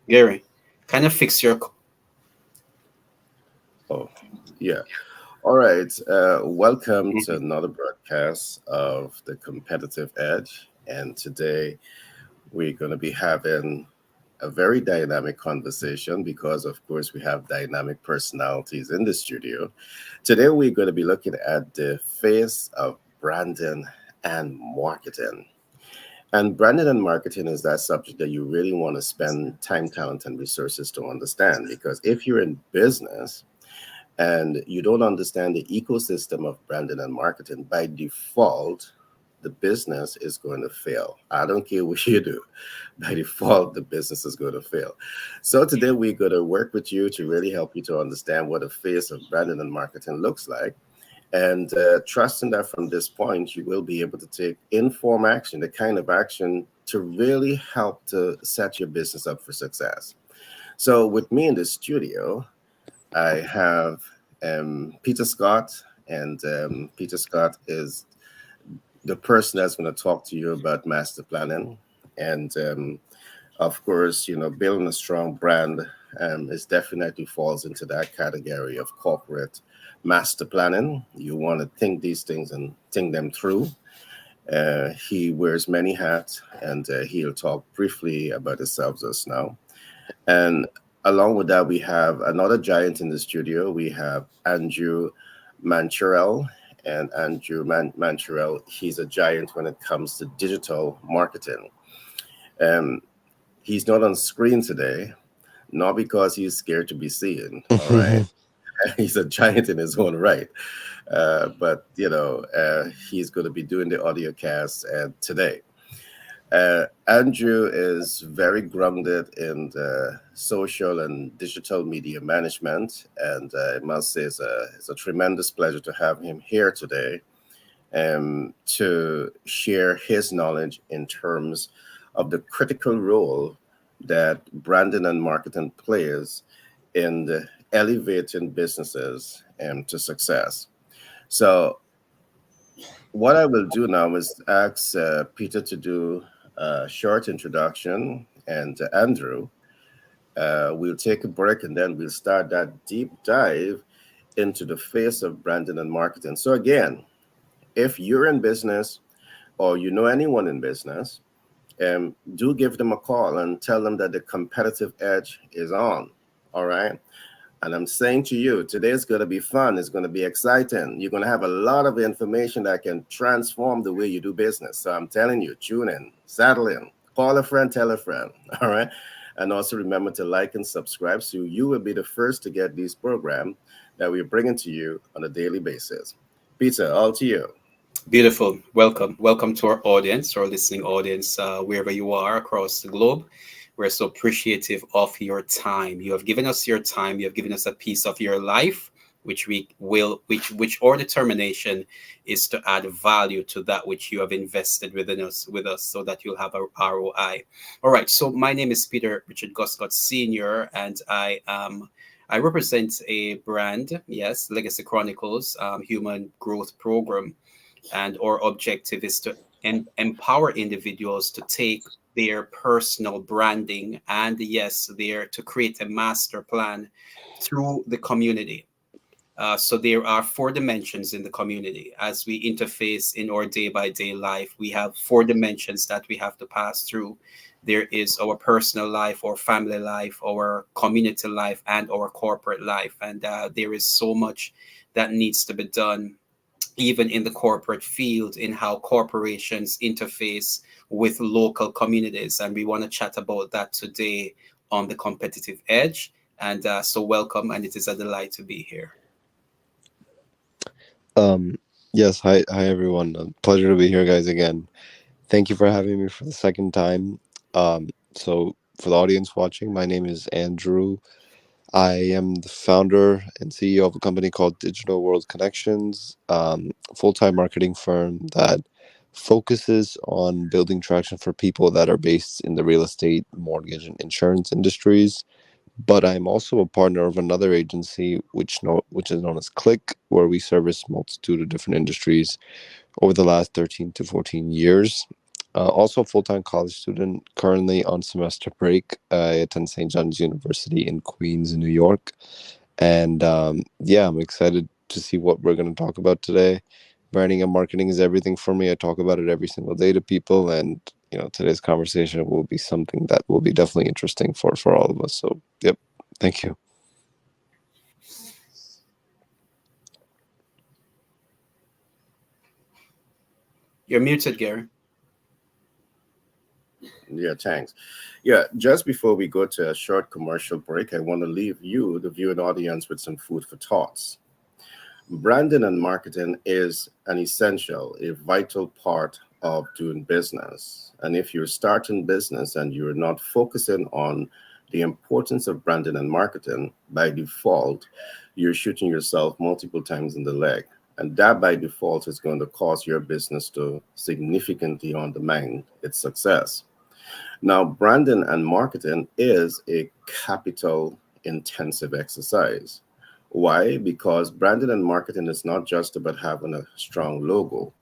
Gary, kind of fix your. Oh, yeah. All right. Welcome to another broadcast of the Competitive Edge. And today we're going to be having a very dynamic conversation because, of course, we have dynamic personalities in the studio. Today we're going to be looking at the face of branding and marketing. And branding and marketing is that subject that you really want to spend time, talent, and resources to understand. Because if you're in business, and you don't understand the ecosystem of branding and marketing, by default, the business is going to fail. I don't care what you do. By default, the business is going to fail. So today we're going to work with you to really help you to understand what a face of branding and marketing looks like. And trusting that from this point, you will be able to take informed action, the kind of action to really help to set your business up for success. So with me in the studio, I have Peter Scott, and Peter Scott is the person that's going to talk to you about master planning. And of course, building a strong brand is definitely falls into that category of corporate master planning. You want to think these things and think them through. He wears many hats, and he'll talk briefly about himself just now. And along with that, we have another giant in the studio. We have Andrew Mancherel. And Andrew Mancherel, he's a giant when it comes to digital marketing. Um, he's not on screen today, not because he's scared to be seen. All right. He's a giant in his own right. But he's going to be doing the audio cast today. Andrew is very grounded in the social and digital media management, and I must say it's a tremendous pleasure to have him here today to share his knowledge in terms of the critical role that branding and marketing plays in the elevating businesses to success. So what I will do now is ask Peter to do a short introduction, and Andrew, we'll take a break and then we'll start that deep dive into the face of branding and marketing. So, again, if you're in business or you know anyone in business, do give them a call and tell them that the competitive edge is on. All right. And I'm saying to you, today's going to be fun. It's going to be exciting. You're going to have a lot of information that can transform the way you do business. So I'm telling you, tune in, saddle in, call a friend, tell a friend. All right. And also remember to like and subscribe so you will be the first to get these programs that we're bringing to you on a daily basis. Peter, all to you. Beautiful. Welcome to our audience, our listening audience, wherever you are across the globe. We're so appreciative of your time. You have given us your time. You have given us a piece of your life, which our determination is to add value to that which you have invested with us, so that you'll have a ROI. All right. So my name is Peter Richard Guscott Senior, and I represent a brand, yes, Legacy Chronicles, human growth program, and our objective is to empower individuals to take their personal branding and, yes, there to create a master plan through the community. So there are four dimensions in the community. As we interface in our day by day life, we have four dimensions that we have to pass through. There is our personal life, our family life, our community life, and our corporate life. And there is so much that needs to be done, even in the corporate field, in how corporations interface with local communities. And we want to chat about that today on the competitive edge. And so welcome, and it is a delight to be here. Um, yes, hi everyone. Pleasure to be here, guys, again. Thank you for having me for the second time. So for the audience watching, my name is Andrew. I am the founder and CEO of a company called Digital World Connections, full-time marketing firm that focuses on building traction for people that are based in the real estate, mortgage, and insurance industries. But I'm also a partner of another agency, which is known as Click, where we service multitude of different industries over the last 13 to 14 years. Also a full-time college student, currently on semester break. I attend St. John's University in Queens, New York. And yeah, I'm excited to see what we're going to talk about today. Branding and marketing is everything for me. I talk about it every single day to people, and today's conversation will be something that will be definitely interesting for all of us. So, yep, thank you. You're muted, Gary. Yeah, thanks. Yeah, just before we go to a short commercial break, I want to leave you, the viewing audience, with some food for thoughts. Branding and marketing is an essential, a vital part of doing business. And if you're starting business and you're not focusing on the importance of branding and marketing, by default, you're shooting yourself multiple times in the leg. And that by default is going to cause your business to significantly undermine its success. Now, branding and marketing is a capital intensive exercise. Why? Because branding and marketing is not just about having a strong logo.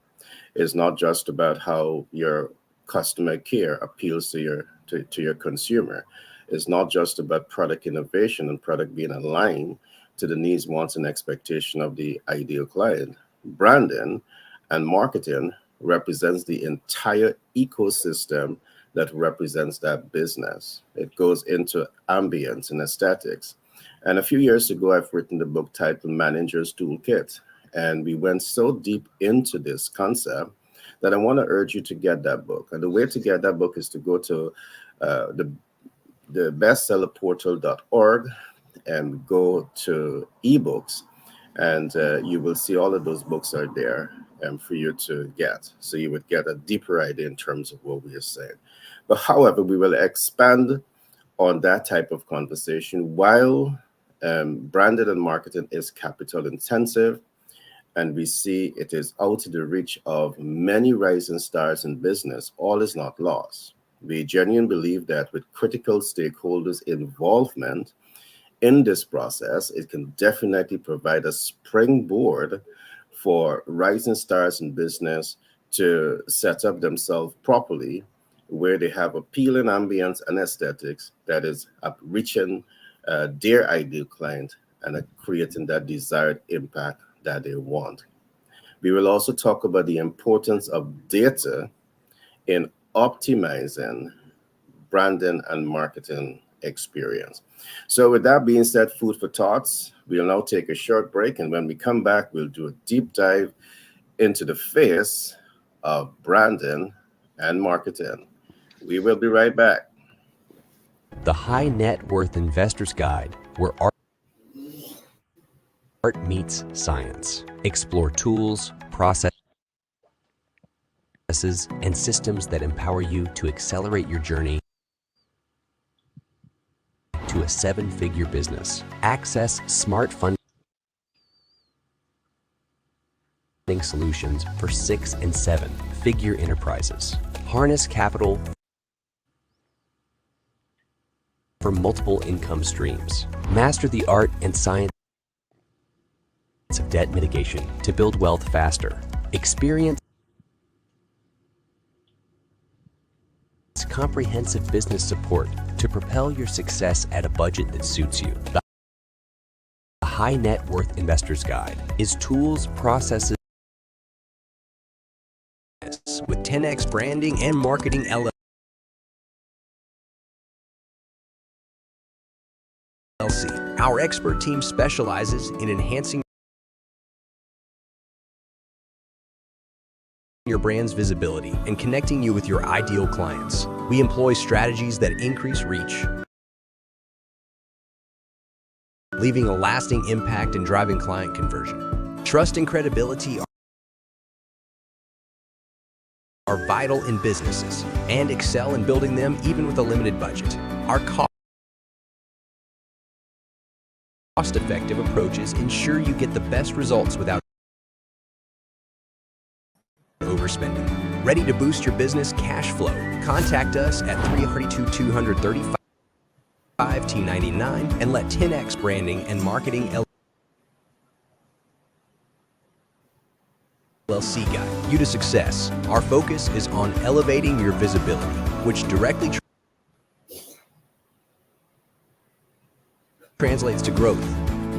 It's not just about how your customer care appeals to your consumer. It's not just about product innovation and product being aligned to the needs, wants, and expectation of the ideal client. Branding and marketing represents the entire ecosystem that represents that business. It goes into ambience and aesthetics. And a few years ago, I've written the book titled Manager's Toolkit. And we went so deep into this concept that I want to urge you to get that book. And the way to get that book is to go to the bestsellerportal.org and go to ebooks, and you will see all of those books are there for you to get. So you would get a deeper idea in terms of what we are saying. But however, we will expand on that type of conversation while branded and marketing is capital intensive, and we see it is out of the reach of many rising stars in business. All is not lost. We genuinely believe that with critical stakeholders' involvement in this process, it can definitely provide a springboard for rising stars in business to set up themselves properly, where they have appealing ambience and aesthetics that is reaching their ideal client and creating that desired impact that they want. We will also talk about the importance of data in optimizing branding and marketing experience. So, with that being said, food for thoughts, we'll now take a short break. And when we come back, we'll do a deep dive into the face of branding and marketing. We will be right back. The High Net Worth Investor's Guide, where art meets science. Explore tools, processes, and systems that empower you to accelerate your journey to a seven-figure business. Access smart funding solutions for 6 and 7-figure enterprises. Harness capital for multiple income streams. Master the art and science of debt mitigation to build wealth faster. Experience comprehensive business support to propel your success at a budget that suits you. The High Net Worth Investor's Guide is tools, processes with 10x branding and marketing LLC. Our expert team specializes in enhancing your brand's visibility and connecting you with your ideal clients. We employ strategies that increase reach, leaving a lasting impact and driving client conversion. Trust and credibility are vital in businesses and excel in building them even with a limited budget. Our cost-effective approaches ensure you get the best results without overspending. Ready to boost your business cash flow? Contact us at 332-235 T99 and let 10x Branding and Marketing LLC guide you to success. Our focus is on elevating your visibility, which directly translates to growth.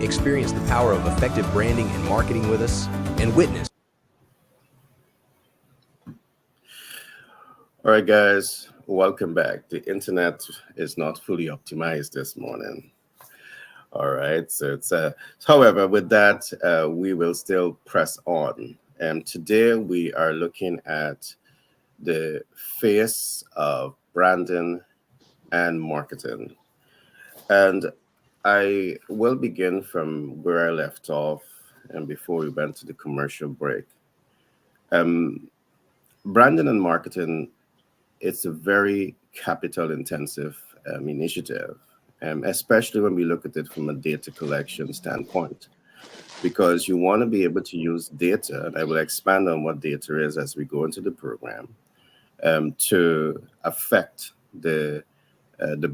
Experience the power of effective branding and marketing with us, and witness. All right, guys, welcome back. The internet is not fully optimized this morning. All right, so however, with that, we will still press on. And today we are looking at the face of branding and marketing. And I will begin from where I left off and before we went to the commercial break. Um, Branding and marketing, it's a very capital intensive initiative, especially when we look at it from a data collection standpoint, because you want to be able to use data, and I will expand on what data is as we go into the program, to affect the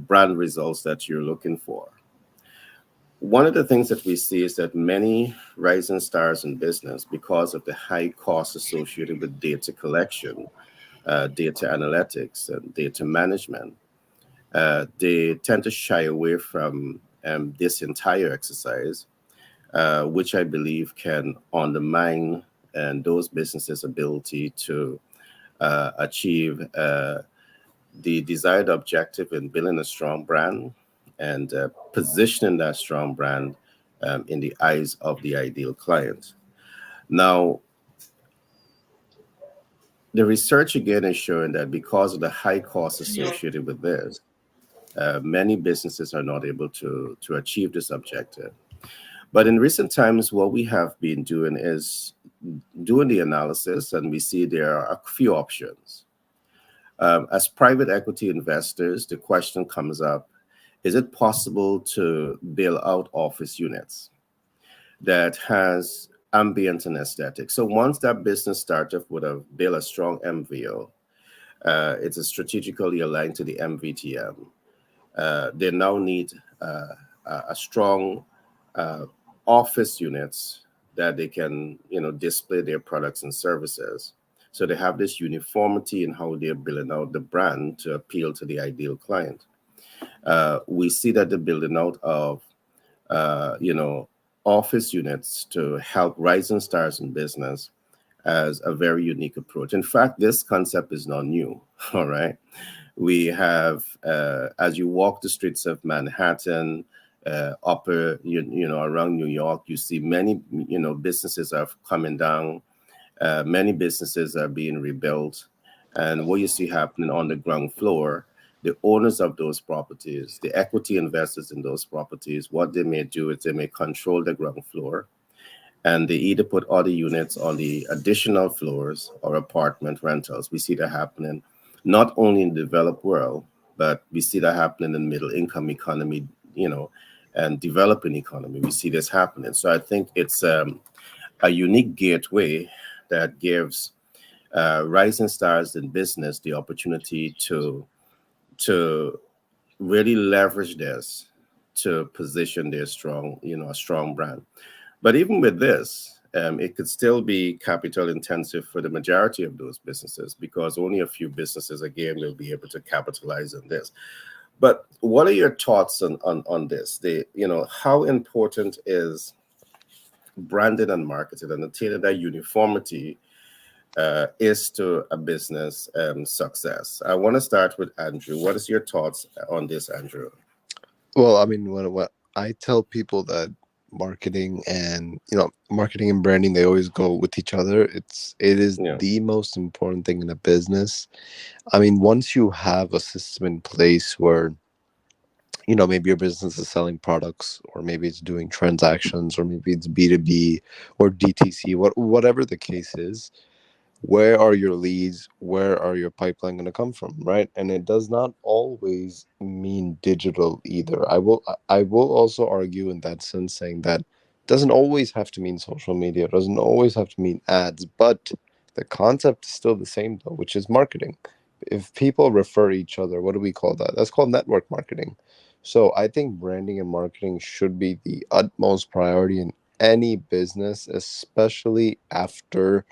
brand results that you're looking for. One of the things that we see is that many rising stars in business, because of the high costs associated with data collection, data analytics, and data management, they tend to shy away from this entire exercise, which I believe can undermine and those businesses' ability to achieve the desired objective in building a strong brand and positioning that strong brand in the eyes of the ideal client. Now, the research again is showing that because of the high costs associated with this, many businesses are not able to achieve this objective. But in recent times, what we have been doing is doing the analysis, and we see there are a few options. As private equity investors, the question comes up, is it possible to build out office units that has ambient and aesthetic? So once that business startup would have built a strong MVO, it's a strategically aligned to the MVTM. They now need a strong office units that they can, display their products and services. So they have this uniformity in how they're building out the brand to appeal to the ideal client. We see that the building out of, office units to help rising stars in business as a very unique approach. In fact, this concept is not new. All right. We have, as you walk the streets of Manhattan, around New York, you see many, businesses are coming down. Many businesses are being rebuilt. And what you see happening on the ground floor, the owners of those properties, the equity investors in those properties, what they may do is they may control the ground floor, and they either put other units on the additional floors or apartment rentals. We see that happening not only in the developed world, but we see that happening in middle income economy, and developing economy. We see this happening. So I think it's a unique gateway that gives rising stars in business the opportunity to really leverage this to position their strong, a strong brand. But even with this, it could still be capital intensive for the majority of those businesses, because only a few businesses, again, will be able to capitalize on this. But what are your thoughts on this? How important is branding and marketing and attaining that uniformity is to a business success? I want to start with Andrew. What is your thoughts on this, Andrew? Well, I mean, what I tell people that marketing and branding, they always go with each other. It is Yeah. the most important thing in a business. I mean, once you have a system in place where maybe your business is selling products, or maybe it's doing transactions, or maybe it's B2B or DTC, whatever the case is, where are your leads, where are your pipeline going to come from, right? And it does not always mean digital either. I will also argue in that sense, saying that it doesn't always have to mean social media, it doesn't always have to mean ads, but the concept is still the same though, which is marketing. If people refer each other, what do we call that? That's called network marketing. So I think branding and marketing should be the utmost priority in any business, especially after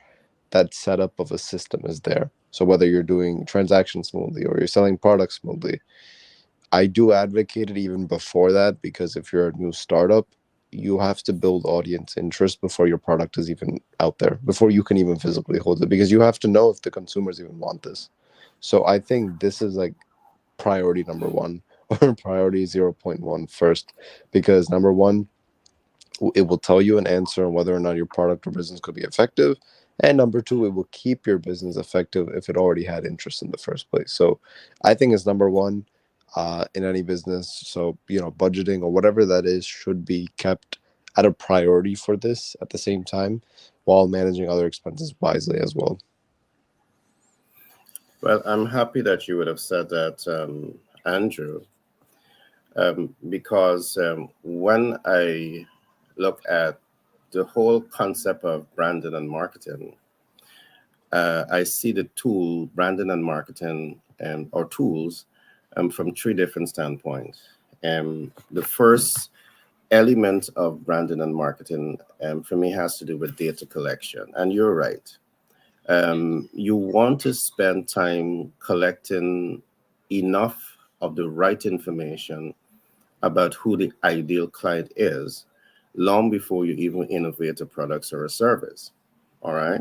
that setup of a system is there. So whether you're doing transactions smoothly or you're selling products smoothly, I do advocate it even before that, because if you're a new startup, you have to build audience interest before your product is even out there, before you can even physically hold it, because you have to know if the consumers even want this. So I think this is like priority number one, or priority zero point 0.1 first, because number one, it will tell you an answer on whether or not your product or business could be effective. And number two, it will keep your business effective if it already had interest in the first place. So I think it's number one in any business. So, budgeting or whatever that is should be kept at a priority for this at the same time, while managing other expenses wisely as well. Well, I'm happy that you would have said that, Andrew, because when I look at the whole concept of branding and marketing, I see the tool branding and marketing and or tools from three different standpoints. The first element of branding and marketing for me has to do with data collection, and you're right. You want to spend time collecting enough of the right information about who the ideal client is long before you even innovate a product or a service. All right.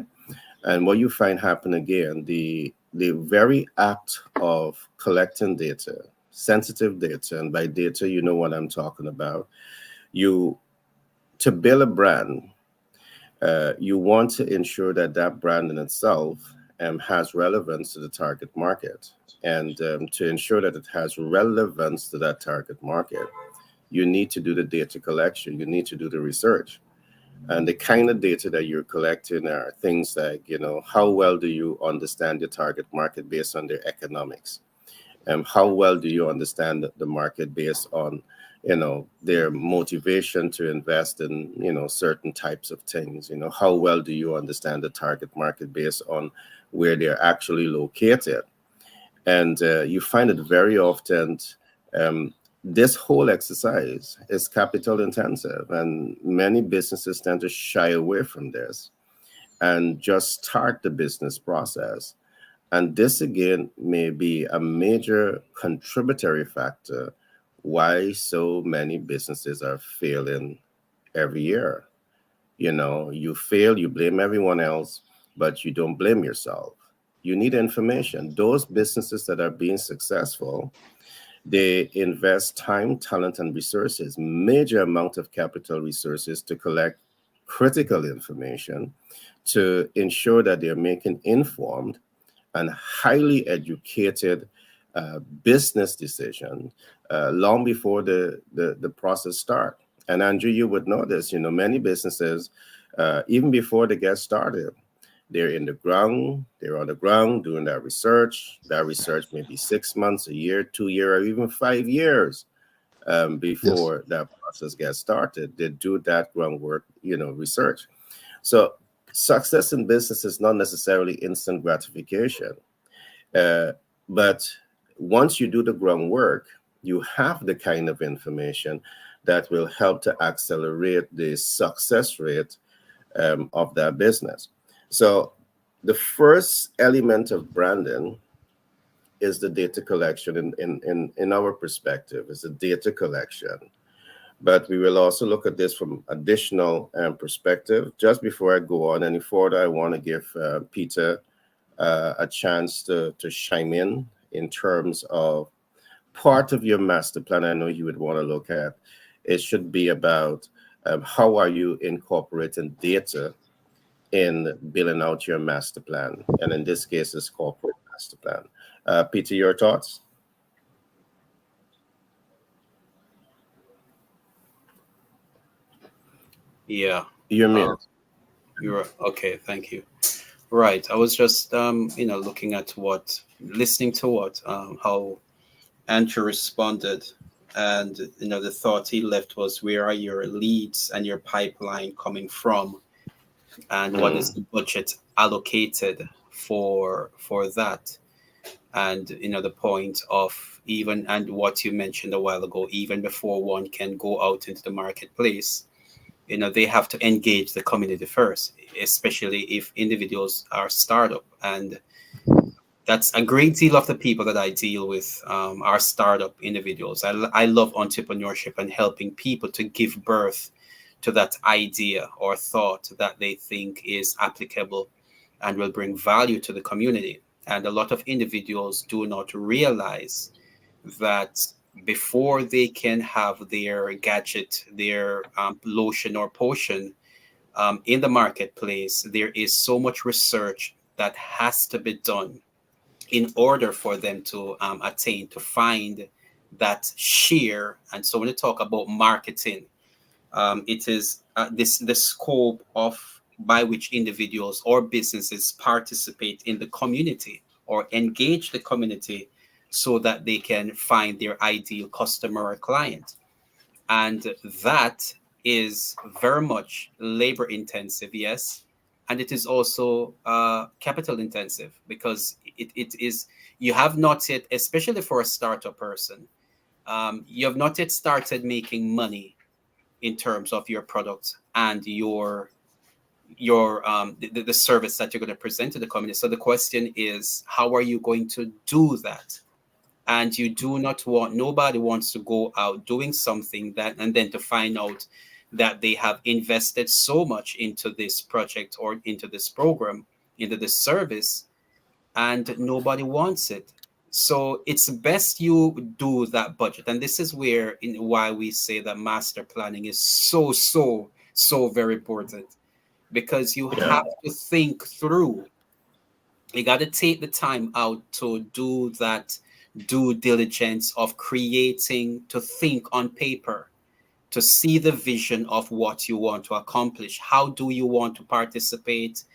And what you find happen again, the very act of collecting data, sensitive data, and by data, you know what I'm talking about. You To build a brand, you want to ensure that that brand in itself has relevance to the target market. And to ensure that it has relevance to that target market, you need to do the data collection, you need to do the research. And the kind of data that you're collecting are things like, how well do you understand your target market based on their economics? How well do you understand the market based on, their motivation to invest in, certain types of things? How well do you understand the target market based on where they're actually located? And you find it very often. This whole exercise is capital intensive, and many businesses tend to shy away from this and just start the business process. And this again may be a major contributory factor why so many businesses are failing every year. You fail, you blame everyone else, but you don't blame yourself. You need information. Those businesses that are being successful, they invest time, talent, and resources, major amount of capital resources to collect critical information to ensure that they're making informed and highly educated business decision long before the process start. And Andrew, you would know this, many businesses, even before they get started, they're on the ground doing that research. That research may be 6 months, a year, 2 year, or even 5 years Yes. before that process gets started. They do that groundwork, research. So success in business is not necessarily instant gratification. Uh, but once you do the groundwork, you have the kind of information that will help to accelerate the success rate of that business. So the first element of branding is the data collection in our perspective, is the data collection. But we will also look at this from additional perspective. Just before I go on any further, I want to give Peter a chance to chime in terms of part of your master plan. I know you would want to look at. It should be about how are you incorporating data in building out your master plan, and in this case, it's corporate master plan. Peter, your thoughts? Yeah. You're Uh, mute. you're okay. Thank you. Right. I was just, looking at listening to how Andrew responded, and the thought he left was, where are your leads and your pipeline coming from, and what is Mm, the budget allocated for that, and the point of, even, and what you mentioned a while ago, even before one can go out into the marketplace, they have to engage the community first. especially if individuals are startup. And that's a great deal of the people that I deal with are startup individuals. I love entrepreneurship and helping people to give birth to that idea or thought that they think is applicable and will bring value to the community. And a lot of individuals do not realize that before they can have their gadget, their lotion or potion in the marketplace, there is so much research that has to be done in order for them to attain, to find that share. And so when you talk about marketing, it is this the scope of by which individuals or businesses participate in the community or engage the community so that they can find their ideal customer or client. And that is very much labor intensive, yes. And it is also capital intensive because it is, you have not yet, especially for a startup person, you have not yet started making money in terms of your product and the service that you're going to present to the community. So the question is, how are you going to do that? And you do not want, nobody wants to go out doing something that and then to find out that they have invested so much into this project or into this program, into this service, and nobody wants it. So it's best you do that budget. And this is where why we say that master planning is so very important, because you Yeah. have to think through. You got to take the time out to do that due diligence of creating, to think on paper, to see the vision of what you want to accomplish. How do you want to participate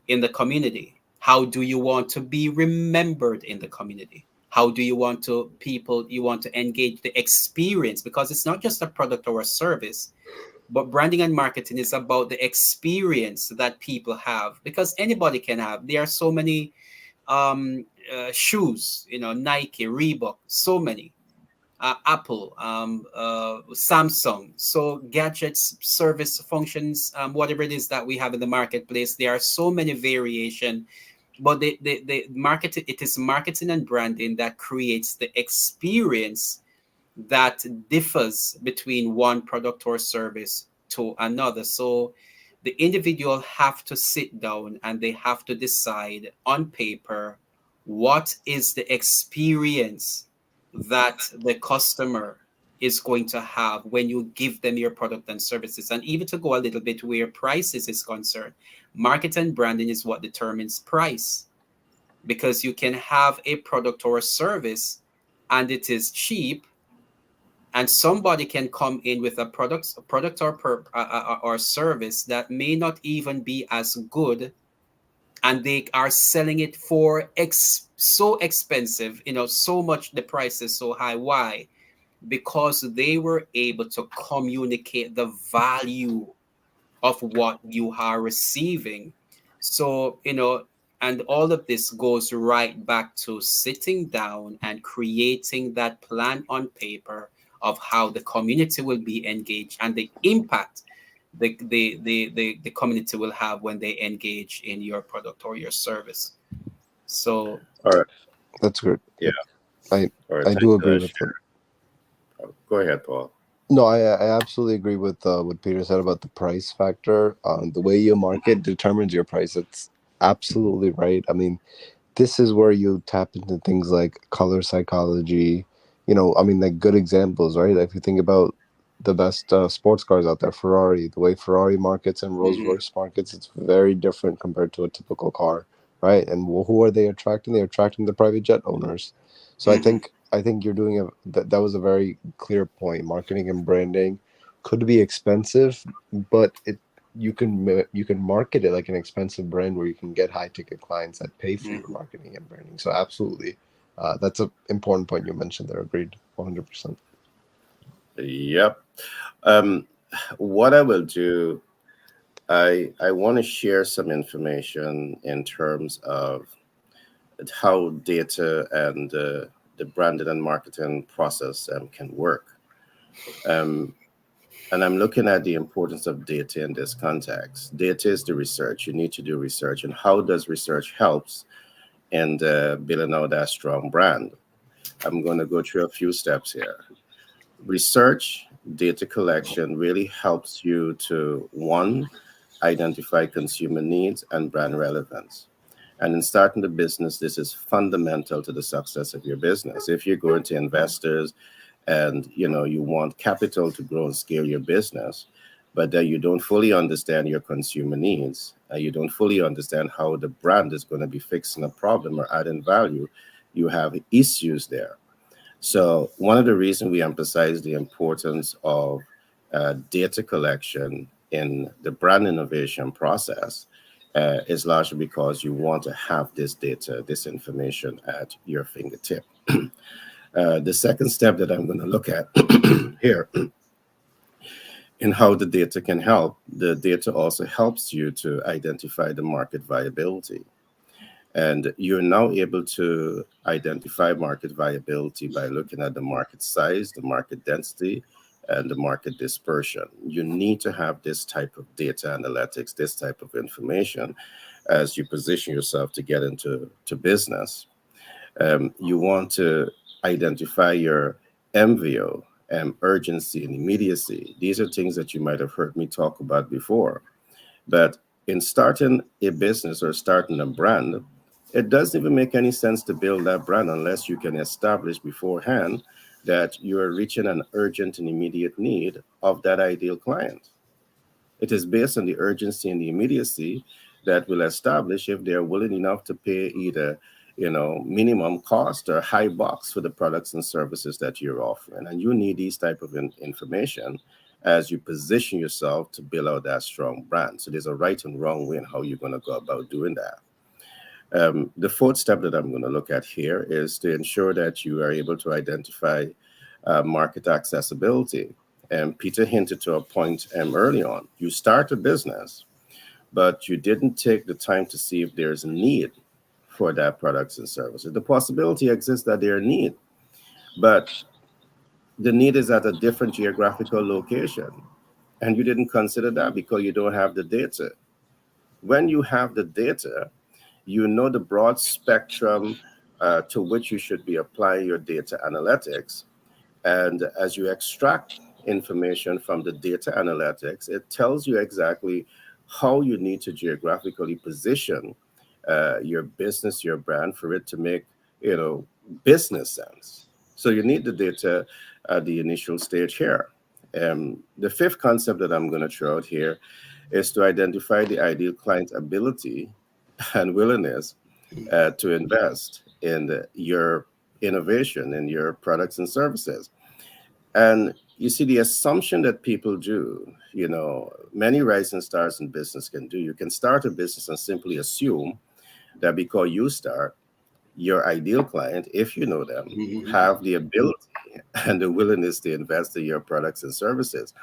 in the community? How do you want to be remembered in the community? How do you want to people you want to engage the experience? Because it's not just a product or a service, but branding and marketing is about the experience that people have, because anybody can have. There are so many shoes, Nike, Reebok, so many, Apple, Samsung. So gadgets, service functions, whatever it is that we have in the marketplace, there are so many variation. But the market, it is marketing and branding that creates the experience that differs between one product or service to another. So the individual have to sit down and they have to decide on paper what is the experience that the customer is going to have when you give them your product and services. And even to go a little bit where prices is concerned, market and branding is what determines price, because you can have a product or a service and it is cheap, and somebody can come in with a product or service that may not even be as good, and they are selling it for so expensive, so much, the price is so high. Why? Because they were able to communicate the value of what you are receiving. So, and all of this goes right back to sitting down and creating that plan on paper of how the community will be engaged and the impact the community will have when they engage in your product or your service. So, All right. That's good. Yeah. I All right. I Thanks do for agree that with what. share. Go ahead, Paul. No, I absolutely agree with what Peter said about the price factor. The way you market determines your price. It's absolutely right. I mean, this is where you tap into things like color psychology. I mean, like good examples, right? Like if you think about the best sports cars out there, Ferrari, the way Ferrari markets and Rolls mhm, Royce markets, it's very different compared to a typical car, right? And who are they attracting? They're attracting the private jet owners. So I mhm, think I think you're doing that was a very clear point. Marketing and branding could be expensive, but you can market it like an expensive brand where you can get high ticket clients that pay for your mhm. marketing and branding. So absolutely, that's an important point you mentioned there. Agreed, 100%. Yep. Um, what I will do, I want to share some information in terms of how data and the branding and marketing process can work. Um, And I'm looking at the importance of data in this context. Data is the research. You need to do research. And how does research helps in building out that strong brand? I'm going to go through a few steps here. Research, data collection really helps you to, one, identify consumer needs and brand relevance. And in starting the business, this is fundamental to the success of your business. If you're going to investors and you want capital to grow and scale your business, but that you don't fully understand your consumer needs, you don't fully understand how the brand is going to be fixing a problem or adding value, you have issues there. So one of the reasons we emphasize the importance of data collection in the brand innovation process is largely because you want to have this data, this information at your fingertip. The second step that I'm going to look at here in how the data can help, the data also helps you to identify the market viability. And you're now able to identify market viability by looking at the market size, the market density, and the market dispersion. You need to have this type of data analytics, this type of information as you position yourself to get into to business. You want to identify your MVO, urgency and immediacy. These are things that you might have heard me talk about before. But in starting a business or starting a brand, it doesn't even make any sense to build that brand unless you can establish beforehand that you are reaching an urgent and immediate need of that ideal client. It is based on the urgency and the immediacy that will establish if they're willing enough to pay either, minimum cost or high bucks for the products and services that you're offering. And you need these type of information as you position yourself to build out that strong brand. So there's a right and wrong way in how you're going to go about doing that. The fourth step that I'm going to look at here is to ensure that you are able to identify market accessibility. And Peter hinted to a point early on. You start a business, but you didn't take the time to see if there's a need for that products and services. The possibility exists that there are need, but the need is at a different geographical location. And you didn't consider that because you don't have the data. When you have the data, you know the broad spectrum to which you should be applying your data analytics. And as you extract information from the data analytics, it tells you exactly how you need to geographically position your business, your brand, for it to make business sense. So you need the data at the initial stage here. The fifth concept that I'm going to throw out here is to identify the ideal client ability and willingness to invest in your innovation in your products and services. And you see, the assumption that people do, many rising stars in business can do, you can start a business and simply assume that because you start, your ideal client, if you know them, Mhm. have the ability and the willingness to invest in your products and services.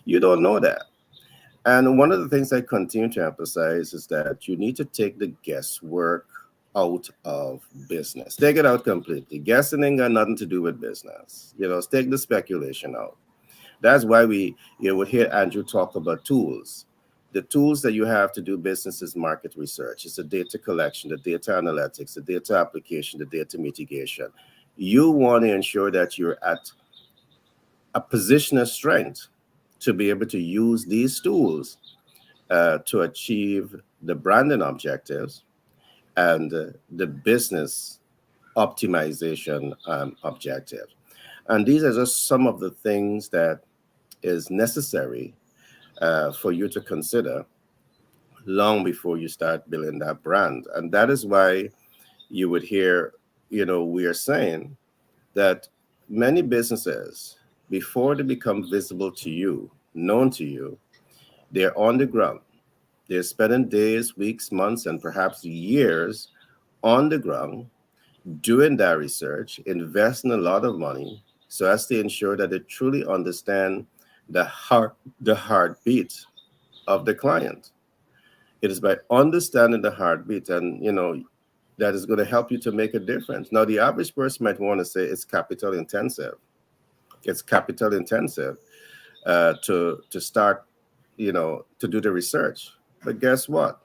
You don't know that. And one of the things I continue to emphasize is that you need to take the guesswork out of business. Take it out completely. Guessing ain't got nothing to do with business. Take the speculation out. That's why you would hear Andrew talk about tools. The tools that you have to do business is market research. It's the data collection, the data analytics, the data application, the data mitigation. You want to ensure that you're at a position of strength to be able to use these tools to achieve the branding objectives and the business optimization objectives. And these are just some of the things that is necessary for you to consider long before you start building that brand. And that is why you would hear, we are saying that many businesses, before they become visible to you, known to you, they're on the ground. They're spending days, weeks, months, and perhaps years on the ground doing that research, investing a lot of money so as to ensure that they truly understand the heartbeat of the client. It is by understanding the heartbeat and that is going to help you to make a difference. Now, the average person might want to say it's capital intensive. It's capital intensive. to start, to do the research. But guess what?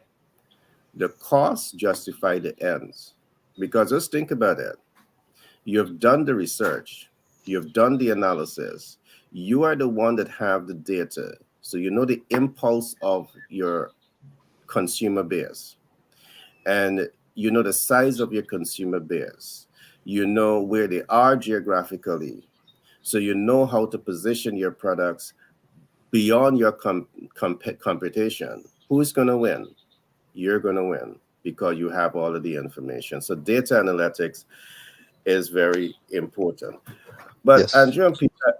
The costs justify the ends. Because just think about it. You've done the research, you've done the analysis. You are the one that have the data. So you know the impulse of your consumer base, and you know the size of your consumer base. You know where they are geographically. So you know how to position your products beyond your competition. Who's going to win? You're going to win because you have all of the information. So data analytics is very important. But Yes. Peter,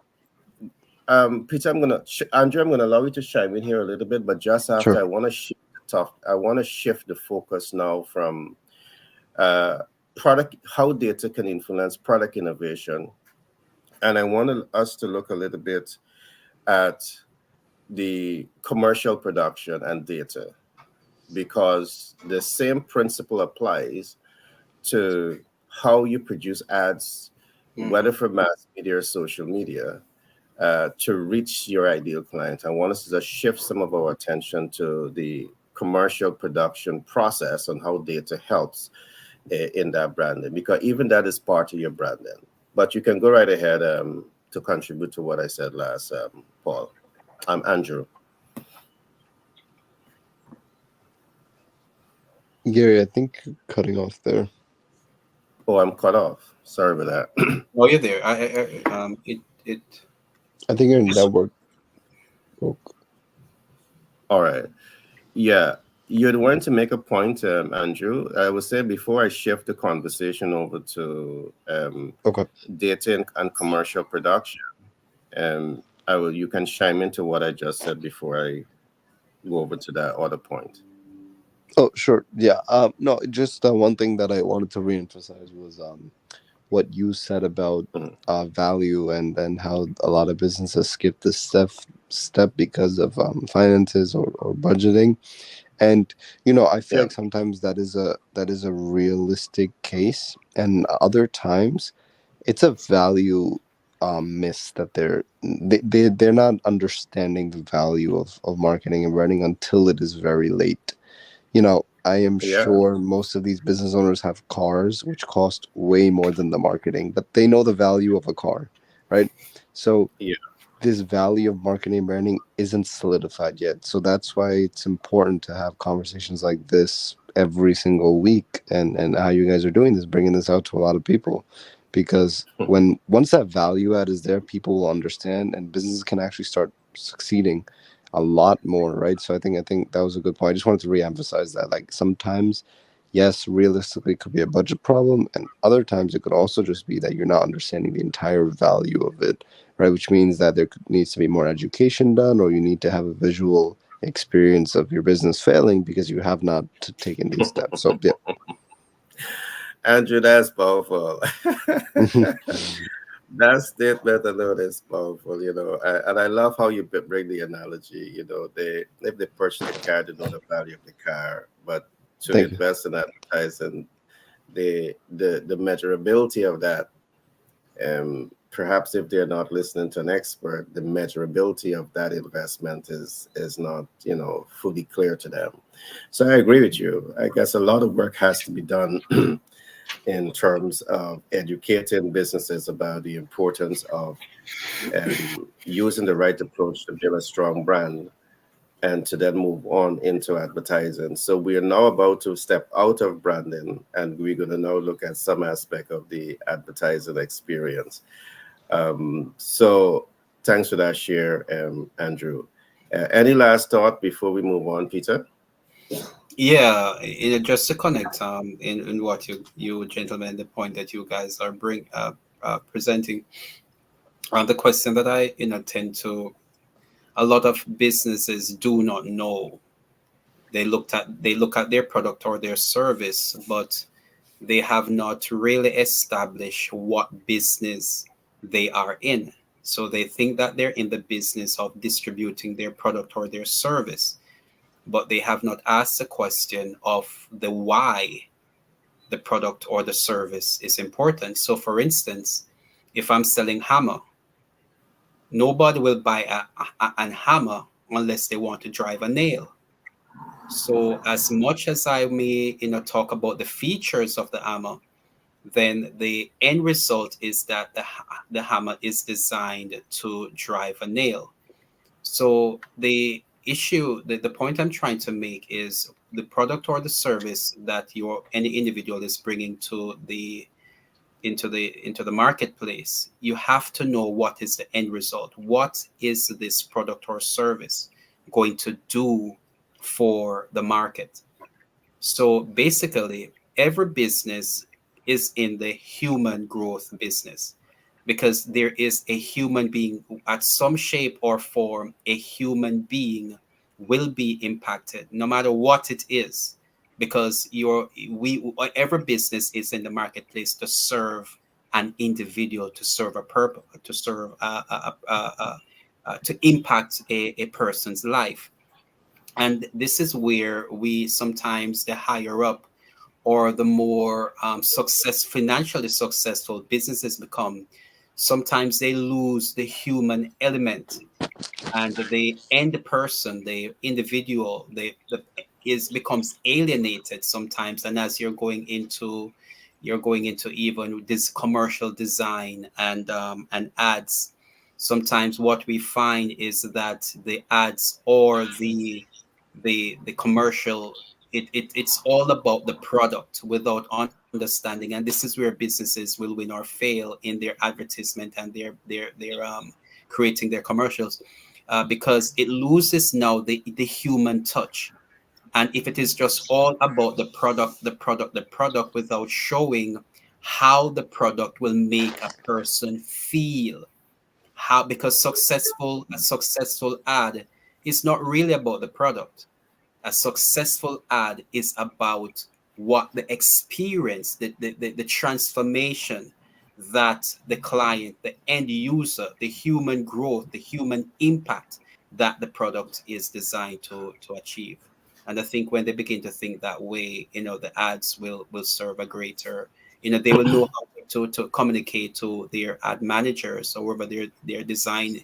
Andrew, I'm gonna allow you to chime in here a little bit, but just after Sure. I want to shift the focus now from uh, product, how data can influence product innovation, and I wanted us to look a little bit at the commercial production and data, because the same principle applies to how you produce ads, Mm-hmm. whether for mass media or social media, to reach your ideal client. I want us to just shift some of our attention to the commercial production process and how data helps in that branding, because even that is part of your branding. But you can go right ahead to contribute to what I said last, Paul. I'm Andrew. Gary, I think you're cutting off there. Oh, I'm cut off. Sorry about that. Oh, you're there. It. I think your It's, network broke. All right. Yeah. You'd want to make a point, Andrew. I would say before I shift the conversation over to Okay. data and commercial production, I will. You can chime into what I just said before I go over to that other point. Oh, sure. Yeah. No, just one thing that I wanted to reemphasize was what you said about Mhm. value and how a lot of businesses skip this step because of finances or budgeting. And I feel Yeah. like sometimes that is a realistic case, and other times it's a value miss that they're not understanding the value of marketing and branding until it is very late. I am Yeah. sure most of these business owners have cars which cost way more than the marketing, but they know the value of a car, right? So Yeah. this value of marketing and branding isn't solidified yet. So that's why it's important to have conversations like this every single week, and how you guys are doing this, bringing this out to a lot of people, because once that value add is there, people will understand, and businesses can actually start succeeding a lot more, right? So I think that was a good point. I just wanted to reemphasize that, like, sometimes, yes, realistically it could be a budget problem, and other times it could also just be that you're not understanding the entire value of it, right? Which means that needs to be more education done, or you need to have a visual experience of your business failing because you have not taken these steps. So yeah. Andrew, that's powerful. Mhm. That statement alone is powerful, and I love how you bring the analogy. They if they purchase the car, they know the value of the car, but to Thank you. invest in advertising, the measurability of that, perhaps if they're not listening to an expert, the measurability of that investment is not fully clear to them. So I agree with you. I guess a lot of work has to be done in terms of educating businesses about the importance of using the right approach to build a strong brand and to then move on into advertising. So we are now about to step out of branding, and we're going to now look at some aspect of the advertising experience. So thanks for that share, Andrew. Any last thought before we move on, Peter? yeah, just to connect in what you gentlemen, the point that you guys are presenting, the question that I tend to, a lot of businesses do not know. They look at their product or their service, but they have not really established what business they are in. So they think that they're in the business of distributing their product or their service, but they have not asked the question of the why the product or the service is important. So, for instance, if I'm selling hammer, Nobody will buy an hammer unless they want to drive a nail. So as much as I may, talk about the features of the hammer, then the end result is that the hammer is designed to drive a nail. So the point I'm trying to make is the product or the service that your any individual is bringing to the into the marketplace. You have to know what is the end result. What is this product or service going to do for the market? So basically, every business is in the human growth business, because there is a human being at some shape or form. A human being will be impacted no matter what it is, because every business is in the marketplace to serve an individual, to serve a purpose, to serve to impact a person's life. And this is where we sometimes, the higher up or the more financially successful businesses become, sometimes they lose the human element, and the end person, the individual, the is becomes alienated sometimes. And as you're going into even this commercial design and ads, sometimes what we find is that the ads or the commercial, it's all about the product without understanding. And this is where businesses will win or fail in their advertisement and their creating their commercials, because it loses now the human touch. And if it is just all about the product, the product, without showing how the product will make a person feel, how, because a successful ad is not really about the product. A successful ad is about what the experience, the transformation that the client, the end user, the human growth, the human impact that the product is designed to achieve. And I think when they begin to think that way, the ads will serve a greater, they will know how to communicate to their ad managers, or whoever their design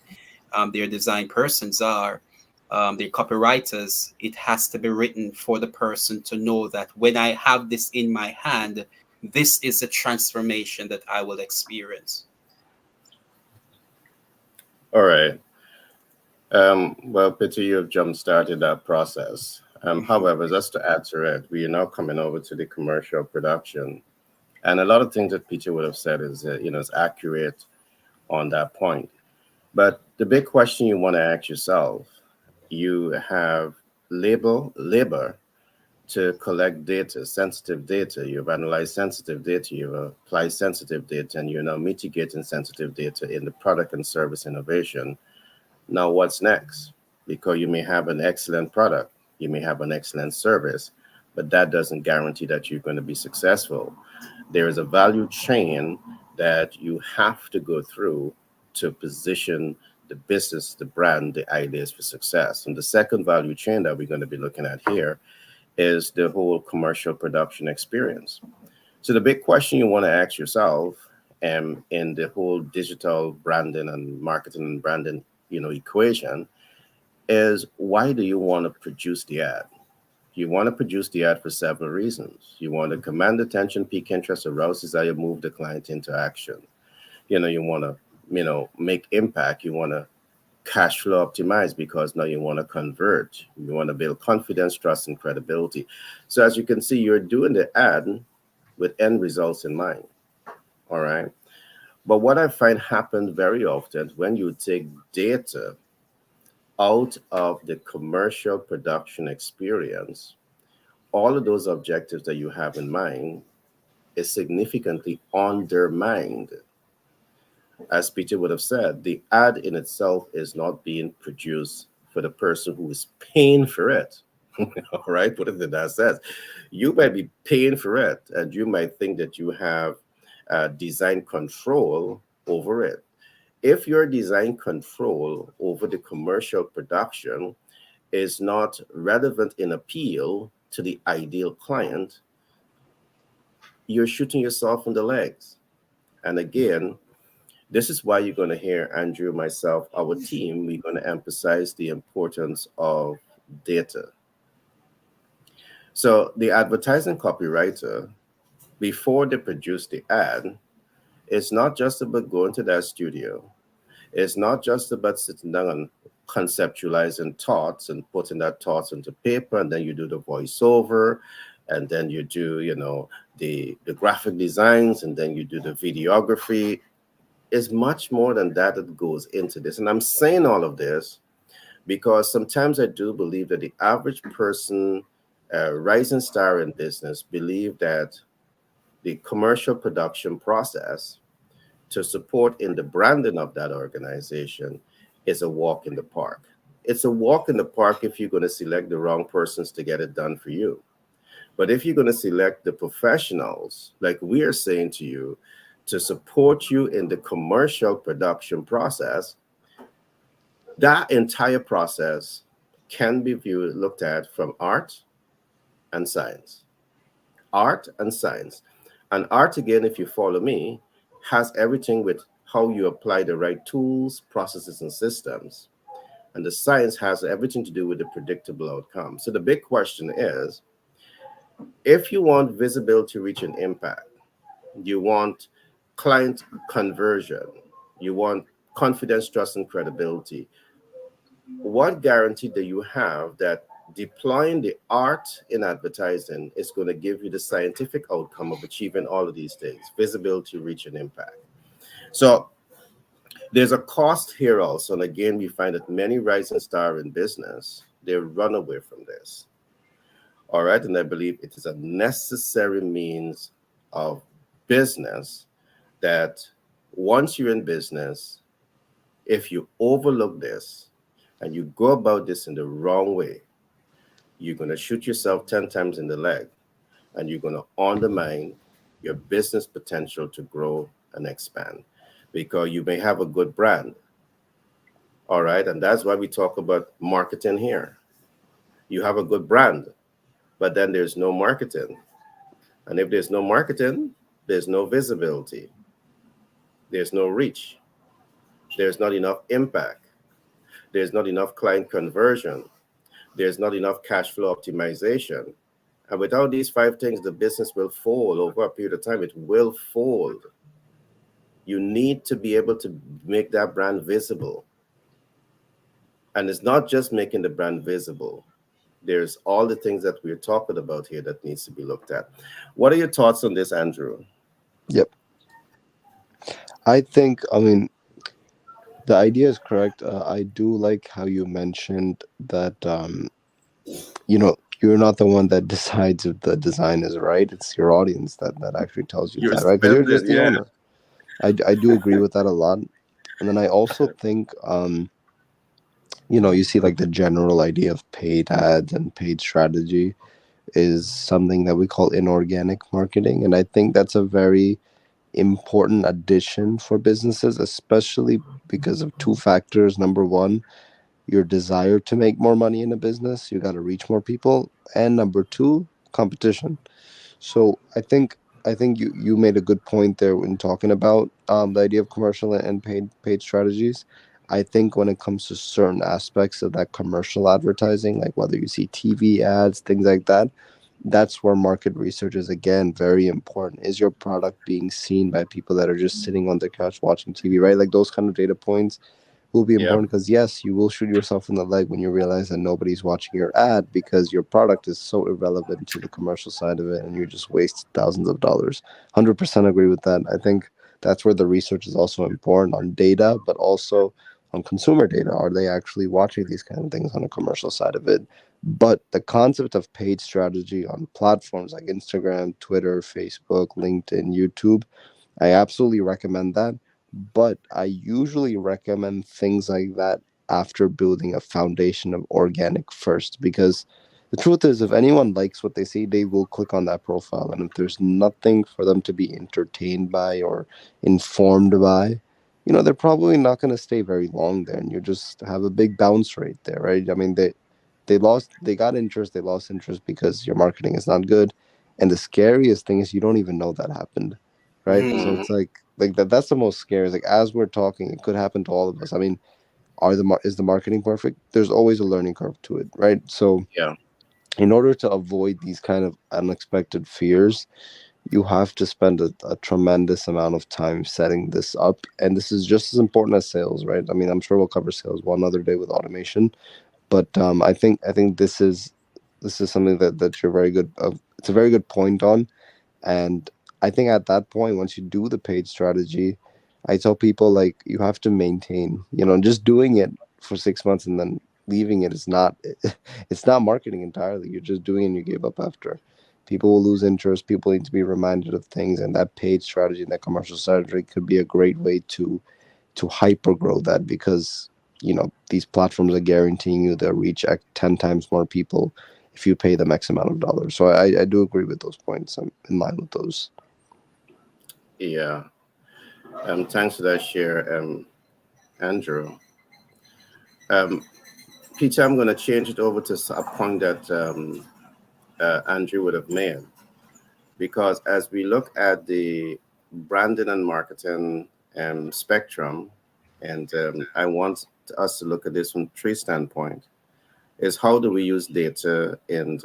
persons are, their copywriters. It has to be written for the person to know that when I have this in my hand, this is a transformation that I will experience. All right. Well, Peter, you have jump started that process. However, just to add to it, we are now coming over to the commercial production, and a lot of things that Peter would have said is accurate on that point. But the big question you want to ask yourself, you have labor to collect data, sensitive data. You've analyzed sensitive data, you've applied sensitive data, and you're now mitigating sensitive data in the product and service innovation. Now, what's next? Because you may have an excellent product, you may have an excellent service, but that doesn't guarantee that you're going to be successful. There is a value chain that you have to go through to position the business, the brand, the ideas for success. And the second value chain that we're going to be looking at here is the whole commercial production experience. So the big question you want to ask yourself, in the whole digital branding and marketing and branding, equation, is why do you want to produce the ad? You want to produce the ad for several reasons. You want to command attention, pique interest, arouse desire, move the client into action. You want to, make impact. You want to cash flow optimize because now you want to convert. You want to build confidence, trust, and credibility. So as you can see, you're doing the ad with end results in mind. All right. But what I find happens very often when you take data out of the commercial production experience, all of those objectives that you have in mind is significantly undermined. As Peter would have said, the ad in itself is not being produced for the person who is paying for it. All right, put it in that sense. You might be paying for it, and you might think that you have design control over it. If your design control over the commercial production is not relevant in appeal to the ideal client, you're shooting yourself in the legs. And again, This is why you're going to hear Andrew, myself, our team, we're going to emphasize the importance of data. So the advertising copywriter, before they produce the ad, it's not just about going to that studio. It's not just about sitting down and conceptualizing thoughts and putting that thoughts into paper, and then you do the voiceover, and then you do, the graphic designs, and then you do the videography. It's much more than that that goes into this. And I'm saying all of this because sometimes I do believe that the average person, rising star in business, believe that the commercial production process to support in the branding of that organization is a walk in the park. It's a walk in the park if you're going to select the wrong persons to get it done for you. But if you're going to select the professionals, like we are saying to you, to support you in the commercial production process, that entire process can be viewed, looked at from art and science. Art and science. And art, again, if you follow me, has everything with how you apply the right tools, processes, and systems. And the science has everything to do with the predictable outcome. So the big question is, if you want visibility, reach, and impact, you want client conversion, you want confidence, trust, and credibility, what guarantee do you have that deploying the art in advertising is going to give you the scientific outcome of achieving all of these things: visibility, reach, and impact? So there's a cost here also. And again, we find that many rising stars in business, they run away from this. All right. And I believe it is a necessary means of business that once you're in business, if you overlook this and you go about this in the wrong way, you're going to shoot yourself 10 times in the leg, and you're going to undermine your business potential to grow and expand, because you may have a good brand. All right. And that's why we talk about marketing here. You have a good brand, but then there's no marketing. And if there's no marketing, there's no visibility, there's no reach, there's not enough impact, there's not enough client conversion, there's not enough cash flow optimization. And without these five things, the business will fall over a period of time. It will fold. You need to be able to make that brand visible. And it's not just making the brand visible. There's all the things that we're talking about here that needs to be looked at. What are your thoughts on this, Andrew? Yep. I mean, the idea is correct. I do like how you mentioned that, you're not the one that decides if the design is right. It's your audience that actually tells you You're that, right? Because you're spending, just the yeah. owner. I do agree with that a lot. And then I also think, you see like the general idea of paid ads and paid strategy is something that we call inorganic marketing. And I think that's a very important addition for businesses, especially because of two factors. Number one, your desire to make more money in a business, you got to reach more people. And number two, competition. So I think you made a good point there when talking about the idea of commercial and paid strategies. I think when it comes to certain aspects of that commercial advertising, like whether you see TV ads, things like that, that's where market research is again very important. Is your product being seen by people that are just sitting on the couch watching TV, right? Like those kind of data points will be Yep. important, because yes, you will shoot yourself in the leg when you realize that nobody's watching your ad because your product is so irrelevant to the commercial side of it and you just waste thousands of dollars. 100% agree with that. I think that's where the research is also important on data, but also on consumer data. Are they actually watching these kind of things on the commercial side of it? But the concept of paid strategy on platforms like Instagram, Twitter, Facebook, LinkedIn, YouTube, I absolutely recommend that. But I usually recommend things like that after building a foundation of organic first, because the truth is, if anyone likes what they see, they will click on that profile. And if there's nothing for them to be entertained by or informed by, they're probably not going to stay very long there. And you just have a big bounce rate there, right? I mean, they got interest, they lost interest because your marketing is not good. And the scariest thing is you don't even know that happened. right? So Mm-hmm. Mm-hmm. it's like that. That's the most scary. It's like as we're talking, it could happen to all of us. I mean, is the marketing perfect? There's always a learning curve to it, right? So Yeah. in order to avoid these kind of unexpected fears, you have to spend a tremendous amount of time setting this up. And this is just as important as sales, right? I mean, I'm sure we'll cover sales one other day with automation, but I think this is something that you're very good of. It's a very good point on. And I think at that point, once you do the paid strategy, I tell people like you have to maintain, just doing it for 6 months and then leaving it is not, it's not marketing entirely. You're just doing it and you give up after. People will lose interest. People need to be reminded of things. And that paid strategy and that commercial strategy could be a great way to hyper grow that, because these platforms are guaranteeing you they'll reach 10 times more people if you pay them X amount of dollars. So I do agree with those points. I'm in line with those. Yeah. Thanks for that share, Andrew. Um, Peter, I'm going to change it over to a point that Andrew would have made, because as we look at the branding and marketing spectrum, and I want us to look at this from three standpoint, is how do we use data in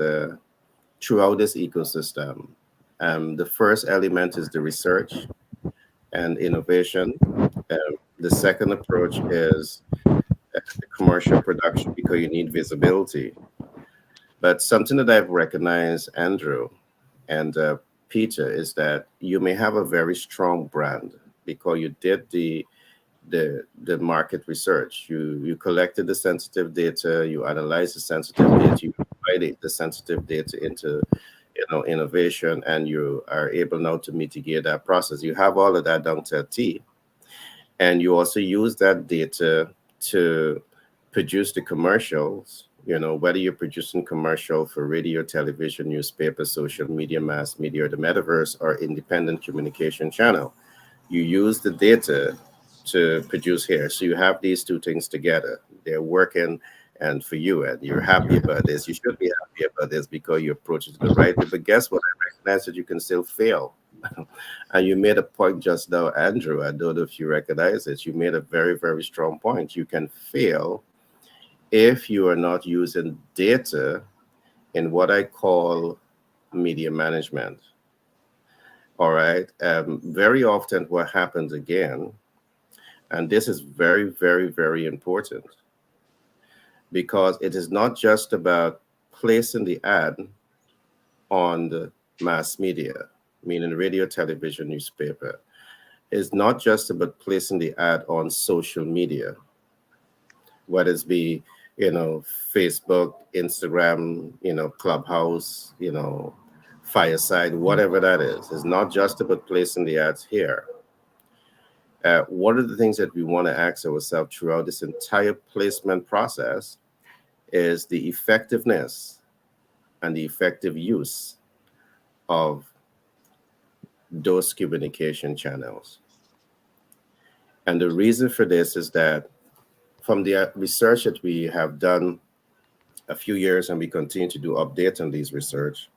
throughout this ecosystem? The first element is the research and innovation. The second approach is the commercial production, because you need visibility. But something that I've recognized, Andrew and Peter, is that you may have a very strong brand because you did the market research. You collected the sensitive data, you analyzed the sensitive data, you provided the sensitive data into innovation, and you are able now to mitigate that process. You have all of that down to a T, and you also use that data to produce the commercials. Whether you're producing commercial for radio, television, newspaper, social media, mass media, or the metaverse, or independent communication channel, you use the data to produce here. So you have these two things together. They're working, and for you, and you're happy about this. You should be happy about this because you approach it the right way. But guess what? I recognize that you can still fail. And you made a point just now, Andrew. I don't know if you recognize it. You made a very, very strong point. You can fail if you are not using data in what I call media management. All right. Very often, what happens again, and this is very, very, very important, because it is not just about placing the ad on the mass media, meaning radio, television, newspaper. It's not just about placing the ad on social media, whether it's be, Facebook, Instagram, Clubhouse, Fireside, whatever that is. It's not just about placing the ads here. One of the things that we want to ask ourselves throughout this entire placement process is the effectiveness and the effective use of those communication channels. And the reason for this is that from the research that we have done a few years, and we continue to do updates on these research,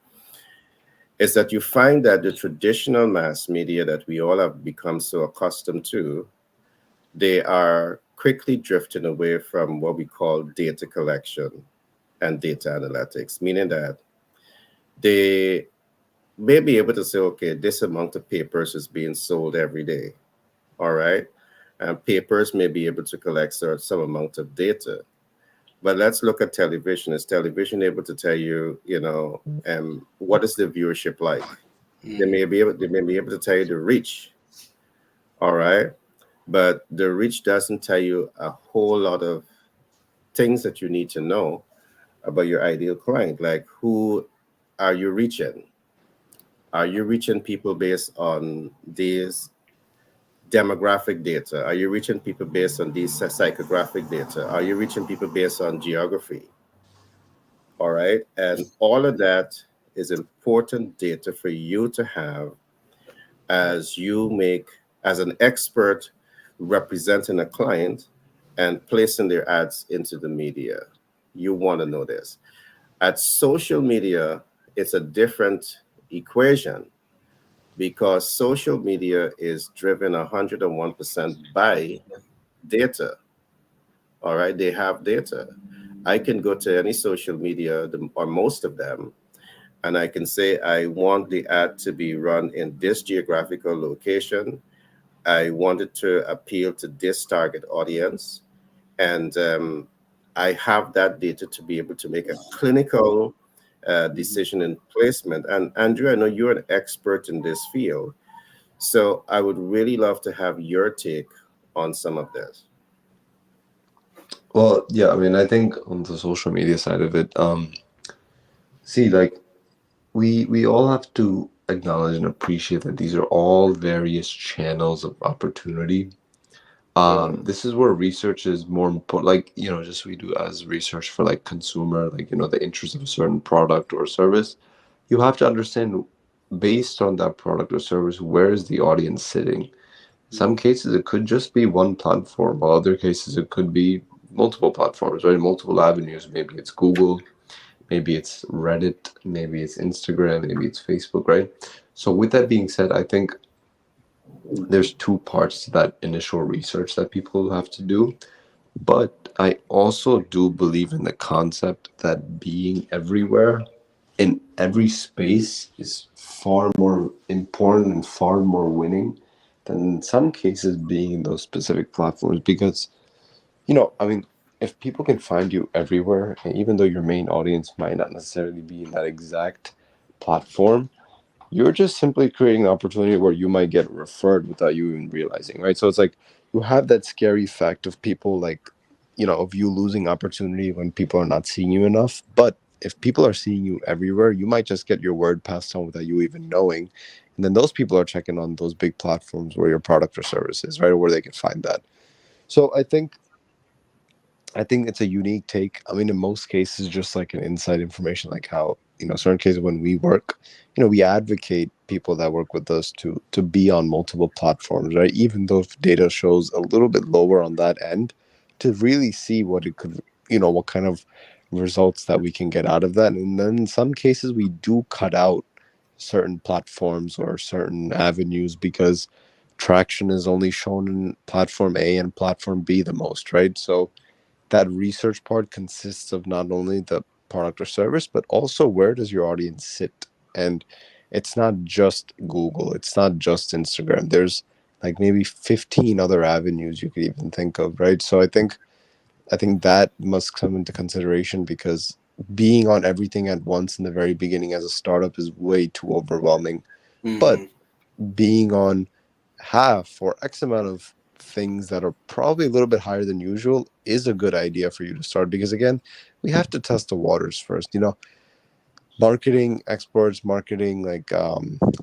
is that you find that the traditional mass media that we all have become so accustomed to, they are quickly drifting away from what we call data collection and data analytics, meaning that they may be able to say, okay, this amount of papers is being sold every day. All right. And papers may be able to collect some amount of data. But let's look at television. Is television able to tell you, what is the viewership like? Mm-hmm. They may be able to tell you the reach. All right. But the reach doesn't tell you a whole lot of things that you need to know about your ideal client. Like, who are you reaching? Are you reaching people based on these demographic data? Are you reaching people based on these psychographic data? Are you reaching people based on geography? All right. And all of that is important data for you to have as you make, as an expert representing a client and placing their ads into the media. You want to know this. At social media, it's a different equation, because social media is driven 101% by data. All right, they have data. I can go to any social media, or most of them, and I can say I want the ad to be run in this geographical location. I want it to appeal to this target audience, and I have that data to be able to make a clinical decision in placement. And Andrew, I know you're an expert in this field, so I would really love to have your take on some of this. Well, yeah, I mean, I think on the social media side of it, see, like we all have to acknowledge and appreciate that these are all various channels of opportunity. Mm, This is where research is more important. Like, just we do as research for like consumer, like, the interest of a certain product or service. You have to understand based on that product or service, where is the audience sitting? Some cases it could just be one platform, while other cases it could be multiple platforms, right? Multiple avenues. Maybe it's Google, maybe it's Reddit, maybe it's Instagram, maybe it's Facebook, right? So with that being said, I think there's two parts to that initial research that people have to do. But I also do believe in the concept that being everywhere in every space is far more important and far more winning than in some cases being in those specific platforms. Because, I mean, if people can find you everywhere, and even though your main audience might not necessarily be in that exact platform, you're just simply creating an opportunity where you might get referred without you even realizing, right? So it's like you have that scary fact of people like, of you losing opportunity when people are not seeing you enough. But if people are seeing you everywhere, you might just get your word passed on without you even knowing. And then those people are checking on those big platforms where your product or service is, right? Or where they can find that. So I think it's a unique take. I mean, in most cases, just like an inside information, like how, certain cases when we work, we advocate people that work with us to be on multiple platforms, right? Even though if data shows a little bit lower on that end, to really see what it could, what kind of results that we can get out of that. And then in some cases, we do cut out certain platforms or certain avenues because traction is only shown in platform A and platform B the most, right? So that research part consists of not only the product or service, but also where does your audience sit? And it's not just Google, it's not just Instagram. There's like maybe 15 other avenues you could even think of, right? So I think that must come into consideration because being on everything at once in the very beginning as a startup is way too overwhelming. But Mm-hmm. being on half or X amount of things that are probably a little bit higher than usual is a good idea for you to start because again, we have to test the waters first. Marketing experts, marketing like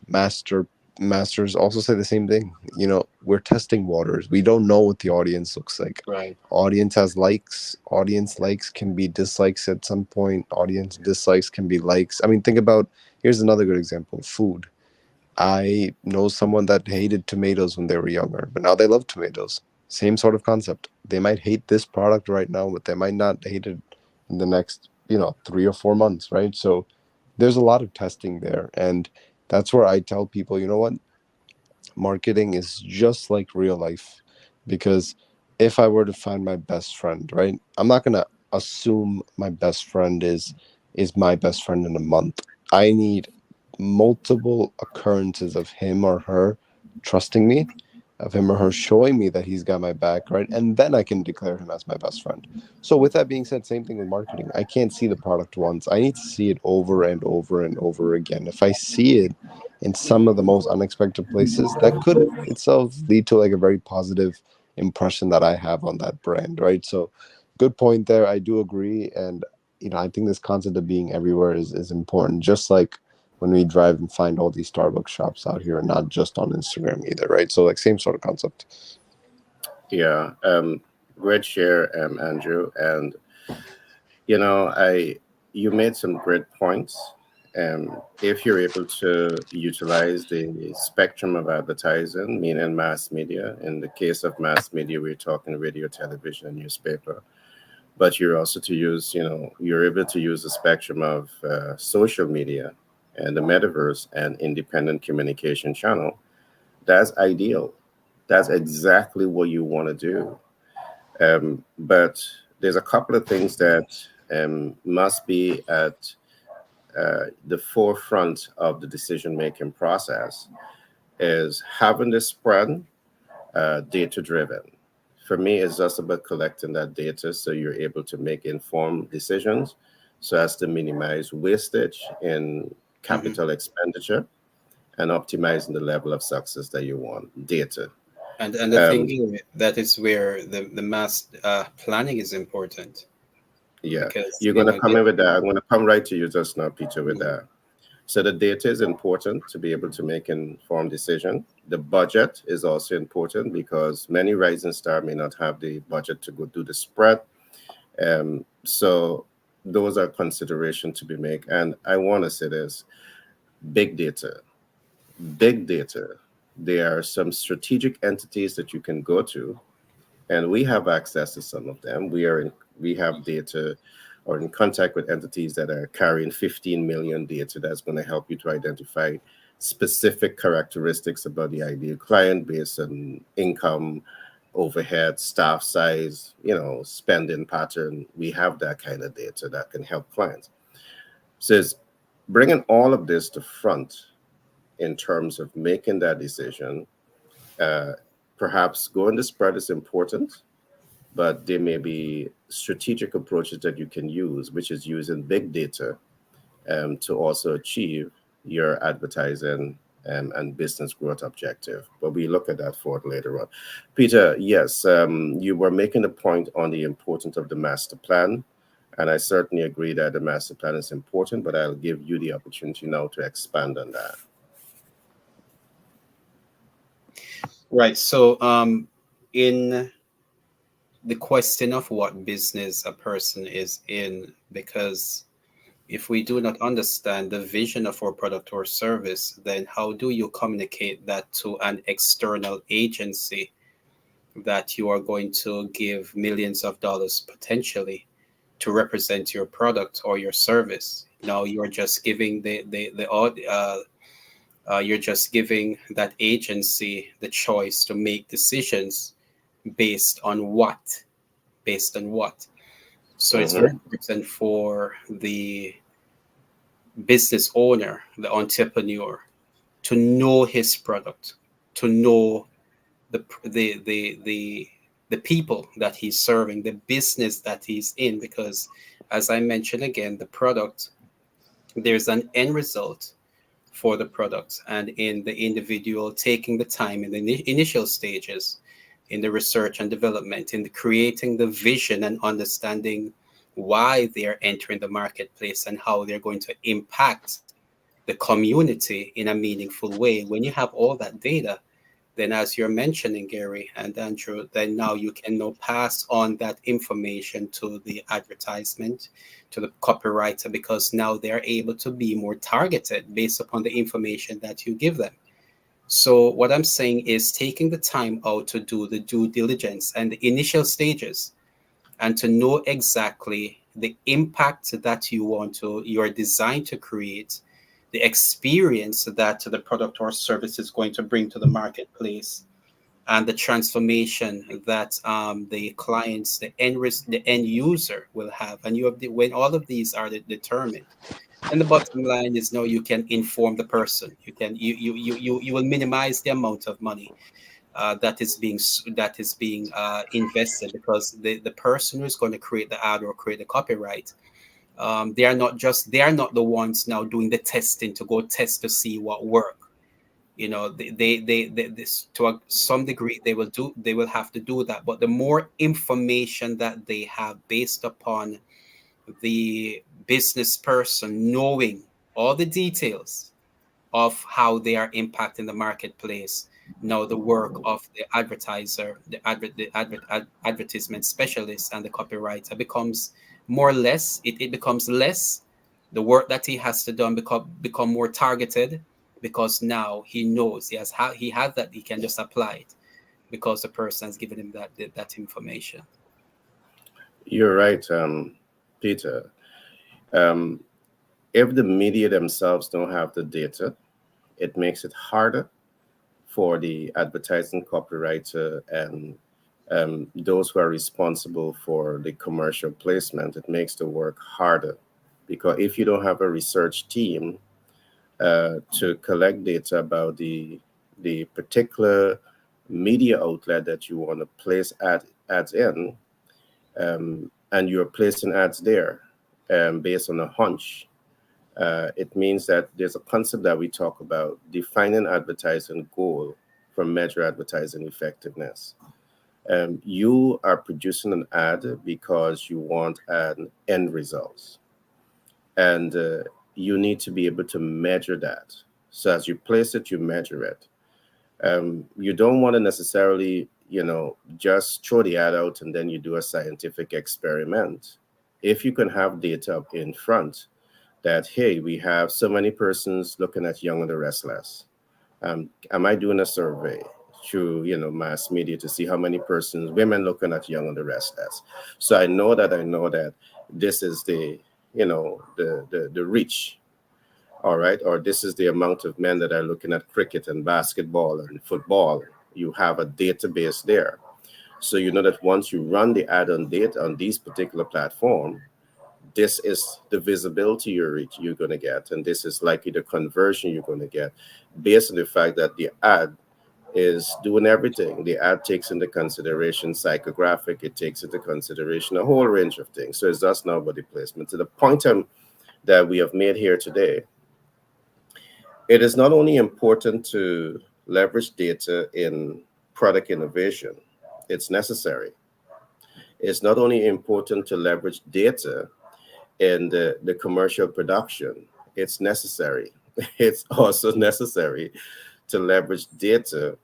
masters also say the same thing. We're testing waters. We don't know what the audience looks like. Right. Audience has likes. Audience likes can be dislikes at some point. Audience dislikes can be likes. I mean, think about, here's another good example, food. I know someone that hated tomatoes when they were younger, but now they love tomatoes. Same sort of concept. They might hate this product right now, but they might not hate it in the next, 3 or 4 months, right? So there's a lot of testing there. And that's where I tell people, you know what? Marketing is just like real life because if I were to find my best friend, right, I'm not going to assume my best friend is my best friend in a month. I need multiple occurrences of him or her trusting me, of him or her showing me that he's got my back, right, and then I can declare him as my best friend. So with that being said, same thing with marketing. I can't see the product once. I need to see it over and over and over again. If I see it in some of the most unexpected places, that could itself lead to like a very positive impression that I have on that brand, right? So good point there. I do agree. And I think this concept of being everywhere is important, just like when we drive and find all these Starbucks shops out here and not just on Instagram either, right? So like same sort of concept. yeah, great share, Andrew. And I you made some great points. If you're able to utilize the spectrum of advertising, meaning mass media, in the case of mass media, we're talking radio, television, and newspaper, but you're also to use, you're able to use the spectrum of social media and the metaverse and independent communication channel, that's ideal. That's exactly what you want to do. But there's a couple of things that must be at the forefront of the decision making process is having the spread data driven. For me, it's just about collecting that data so you're able to make informed decisions so as to minimize wastage in Hmm. capital expenditure and optimizing the level of success that you want. Data. And the thing Um, is, that is where the mass planning is important yeah, because you're you going to know come in with that. I'm going to come right to you just now, Peter, with Mhm. that. So the data is important to be able to make informed decision. The budget is also important because many rising star may not have the budget to go do the spread. So those are considerations to be made. And I want to say this: big data, big data. There are some strategic entities that you can go to, and we have access to some of them. We have data or in contact with entities that are carrying 15 million data that's going to help you to identify specific characteristics about the ideal client based on income, overhead, staff size, spending pattern. We have that kind of data that can help clients. So it's bringing all of this to front in terms of making that decision. Uh, Perhaps going the spread is important, but there may be strategic approaches that you can use, which is using big data to also achieve your advertising and business growth objective. But we look at that for later on. Peter, yes, you were making a point on the importance of the master plan. And I certainly agree that the master plan is important, but I'll give you the opportunity now to expand on that. Right. So, in the question of what business a person is in, because if we do not understand the vision of our product or service, then how do you communicate that to an external agency that you are going to give millions of dollars potentially to represent your product or your service? No, you're just giving you're just giving that agency the choice to make decisions based on what? Based on what? So it's very Mm-hmm. important for the business owner, the entrepreneur, to know his product, to know the the the the the people that he's serving, the business that he's in, because as I mentioned again, the product, there's an end result for the product, and in the individual taking the time in the initial stages, in the research and development, in the creating the vision and understanding why they are entering the marketplace and how they're going to impact the community in a meaningful way. When you have all that data, then as you're mentioning, Gary and Andrew, then now you can now pass on that information to the advertisement, to the copywriter, because now they're able to be more targeted based upon the information that you give them. So what I'm saying is taking the time out to do the due diligence and the initial stages and to know exactly the impact that you're designed to create, the experience that the product or service is going to bring to the marketplace, and the transformation that the clients, the end user will have. And you have when all of these are determined, and the bottom line is, no, you can inform the person. You will minimize the amount of money that is being invested, because the person who's going to create the ad or create the copyright, they are not the ones now doing the testing to go test to see what work. You know, this, to some degree they will have to do that, but the more information that they have based upon the business person knowing all the details of how they are impacting the marketplace. Now, the work of the advertiser, advertisement specialist, and the copywriter becomes more or less. It becomes less. The work that he has to do become more targeted, because now he knows he has that he can just apply it because the person has given him that information. You're right, Peter. Um, If the media themselves don't have the data, it makes it harder for the advertising copywriter and those who are responsible for the commercial placement. It makes the work harder because if you don't have a research team to collect data about the particular media outlet that you want to place ads in, and you're placing ads there based on a hunch, it means that there's a concept that we talk about defining advertising goal from measure advertising effectiveness. You are producing an ad because you want an end result, and you need to be able to measure that. So as you place it, you measure it. You don't want to necessarily, just throw the ad out and then you do a scientific experiment. If you can have data up in front that, hey, we have so many persons looking at Young and the Restless. Am I doing a survey through, mass media to see how many persons, women looking at Young and the Restless? So I know that this is the reach, all right, or this is the amount of men that are looking at cricket and basketball and football. You have a database there. So you know that once you run the ad on data on these particular platform, this is the visibility you're going to get, and this is likely the conversion you're going to get based on the fact that the ad is doing everything. The ad takes into consideration psychographic, it takes into consideration a whole range of things. So it's just not about the placement. To the point that we have made here today, it is not only important to leverage data in product innovation, it's necessary. It's not only important to leverage data in the commercial production, it's necessary. It's also necessary to leverage data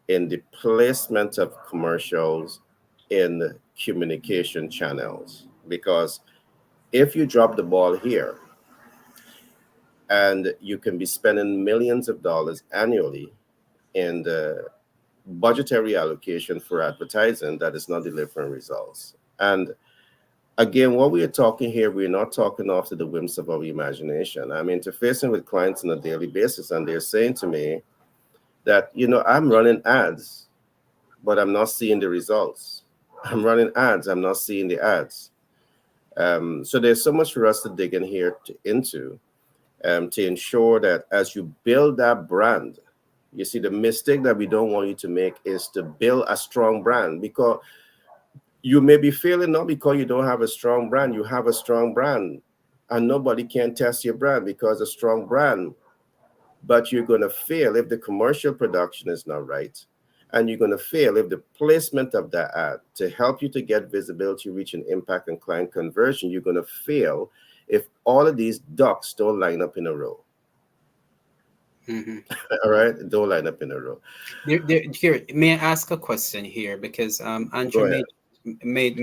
in the placement of commercials in communication channels. Because if you drop the ball here and you can be spending millions of dollars annually in the budgetary allocation for advertising that is not delivering results. And again, what we are talking here, we're not talking off to the whims of our imagination. I'm interfacing with clients on a daily basis, and they're saying to me that, I'm running ads, but I'm not seeing the results. I'm running ads, I'm not seeing the ads. So there's so much for us to dig in here into to ensure that as you build that brand, you see, the mistake that we don't want you to make is to build a strong brand, because you may be failing not because you don't have a strong brand. You have a strong brand, and nobody can test your brand because a strong brand. But you're going to fail if the commercial production is not right. And you're going to fail if the placement of that ad to help you to get visibility, reach, and impact and client conversion, you're going to fail if all of these ducks don't line up in a row. Mm-hmm. All right? Don't line up in a row. Here, may I ask a question here? Because Andrew Go ahead. made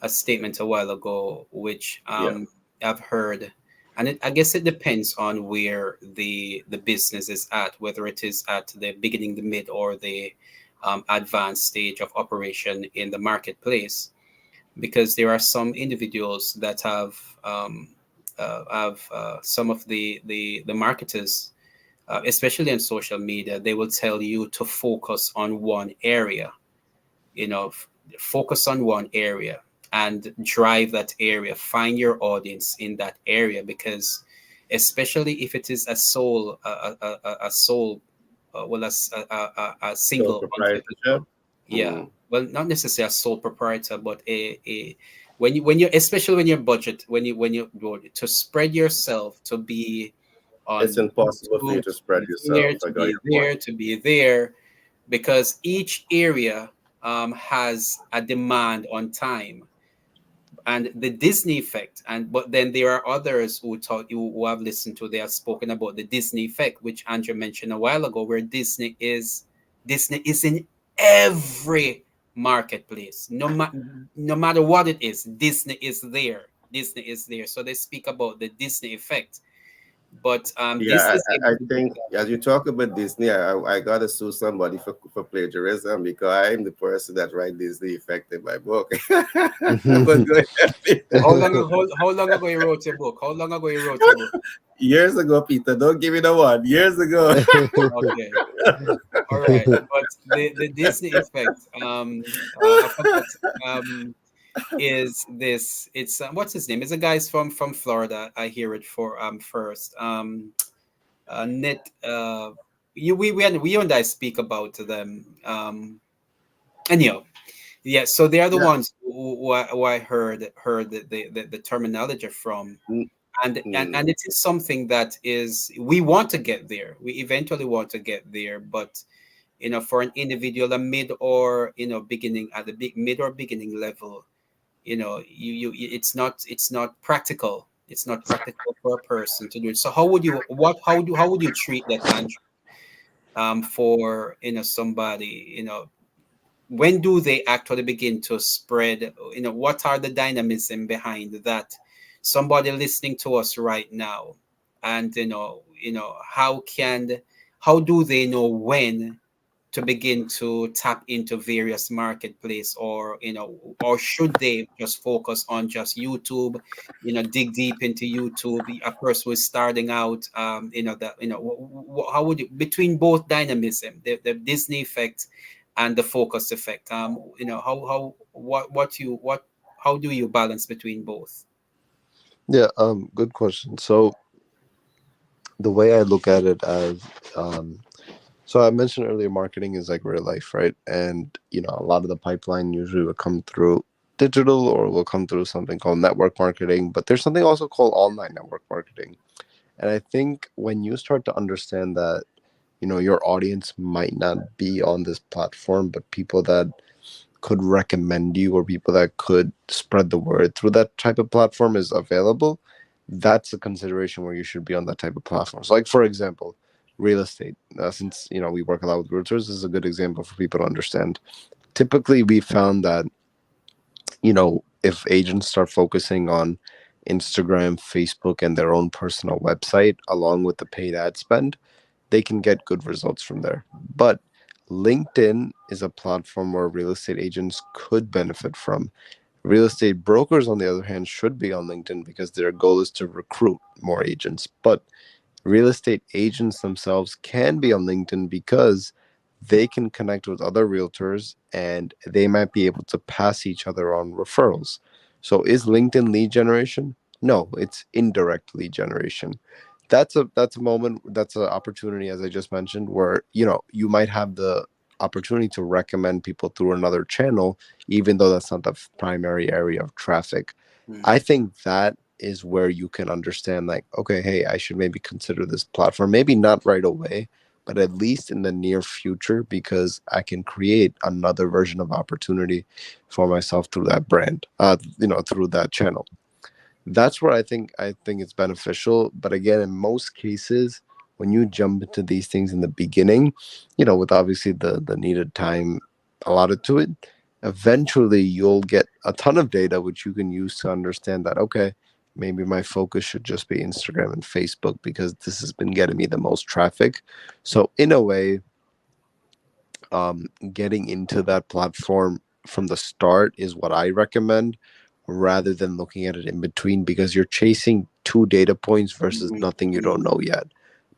a statement a while ago, which Yeah. I've heard, and I guess it depends on where the business is at, whether it is at the beginning, the mid, or the advanced stage of operation in the marketplace. Because there are some individuals that have some of the marketers, especially on social media, they will tell you to focus on one area, you know, focus on one area and drive that area, find your audience in that area, because especially if it is a sole well a So single proprietorship. entrepreneur. Yeah, Mm, well, not necessarily a sole proprietor, but a when you especially when your budget, when you go to spread yourself, to be it's on impossible for you YouTube, to to spread be there, yourself. I to got be your point. there, to be there, because each area has a demand on time, and the Disney effect. And but then there are others who have listened to, they have spoken about the Disney effect, which Andrew mentioned a while ago, where Disney is in every marketplace, no matter what it is. Disney is there. Disney is there. So they speak about the Disney effect. But this Yeah, is able I to do think as you talk about Disney, I gotta sue somebody for plagiarism because I'm the person that write Disney effect in my book. But go ahead, that. Peter. How long ago you wrote your book? How long ago you wrote your book? Years ago, Peter. Don't give me the one. Years ago. Okay. All right, but the Disney effect, I forgot, is this? It's what's his name? It's a guy's from Florida. I hear it for first. Net. We and I speak about them. Anyhow, yeah. So they are the Yeah. ones who I heard the terminology from, Mm, and it is something that is we want to get there. We eventually want to get there, but for an individual, a mid or beginning at the big mid or beginning level, it's not practical. It's not practical for a person to do it. So how would you treat that, Andrew? For somebody, when do they actually begin to spread? What are the dynamism behind that? Somebody listening to us right now, and how do they know when to begin to tap into various marketplace, or should they just focus on just YouTube, dig deep into YouTube? A person who is starting out, how would you, between both dynamism, the Disney effect and the focus effect, how do you balance between both? Yeah, good question. So the way I look at it as, um, so I mentioned earlier, marketing is like real life, right? And a lot of the pipeline usually will come through digital or will come through something called network marketing, but there's something also called online network marketing. And I think when you start to understand that, your audience might not be on this platform, but people that could recommend you or people that could spread the word through that type of platform is available, that's a consideration where you should be on that type of platform. So, like for example, real estate. Since we work a lot with realtors, this is a good example for people to understand. Typically, we found that if agents start focusing on Instagram, Facebook, and their own personal website along with the paid ad spend, they can get good results from there. But LinkedIn is a platform where real estate agents could benefit from. Real estate brokers, on the other hand, should be on LinkedIn because their goal is to recruit more agents. But real estate agents themselves can be on LinkedIn because they can connect with other realtors and they might be able to pass each other on referrals. So is LinkedIn lead generation? No, it's indirect lead generation. That's a moment, that's an opportunity, as I just mentioned, where you might have the opportunity to recommend people through another channel, even though that's not the primary area of traffic. I Mhm. think that is where you can understand, like, okay, hey, I should maybe consider this platform, maybe not right away, but at least in the near future, because I can create another version of opportunity for myself through that brand, through that channel. That's where I think it's beneficial. But again, in most cases, when you jump into these things in the beginning, with obviously the needed time allotted to it, eventually you'll get a ton of data which you can use to understand that, okay, maybe my focus should just be Instagram and Facebook because this has been getting me the most traffic. So in a way, getting into that platform from the start is what I recommend, rather than looking at it in between, because you're chasing two data points versus Mhm. nothing you don't Mhm. know yet.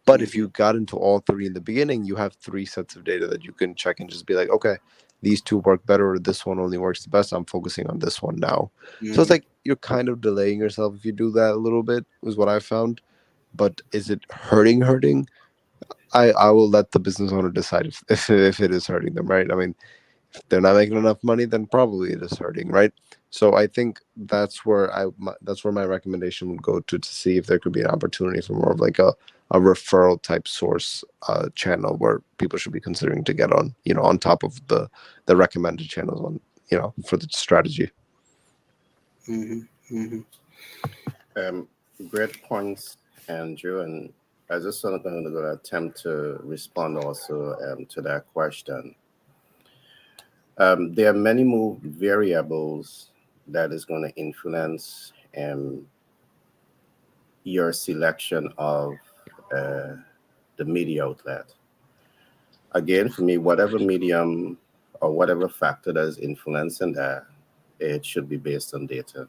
But if Mhm. you got into all three in the beginning, you have three sets of data that you can check and just be like, okay, these two work better, or this one only works the best. I'm focusing on this one now. So it's Mhm. like you're kind of delaying yourself if you do that a little bit, is what I found. But is it hurting? I will let the business owner decide if it is hurting them, right? I mean, if they're not making enough money, then probably it is hurting, right? So I think that's where my recommendation would go to see if there could be an opportunity for more of like a referral type source channel where people should be considering to get on, on top of the recommended channels on, for the strategy. Mhm. Mhm. Um, Great points, Andrew. And I just want to attempt to respond also to that question. There are many more variables that is going to influence your selection of uh, the media outlet. Again, for me, whatever medium or whatever factor that is influencing that, it should be based on data.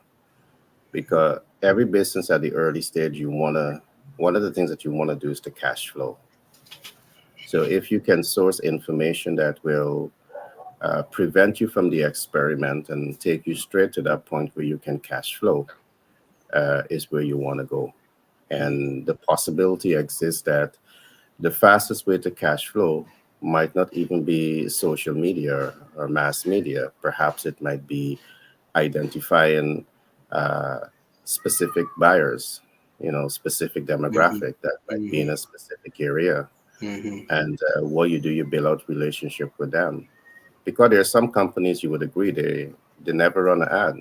Because every business at the early stage, one of the things that you want to do is to cash flow. So if you can source information that will prevent you from the experiment and take you straight to that point where you can cash flow, is where you want to go. And the possibility exists that the fastest way to cash flow might not even be social media or mass media. Perhaps it might be identifying uh, specific buyers, specific Mm-hmm. demographic that might be Mm-hmm. in a specific area. Mm-hmm. And what you do, you build out relationship with them. Because there are some companies you would agree they never run an ad,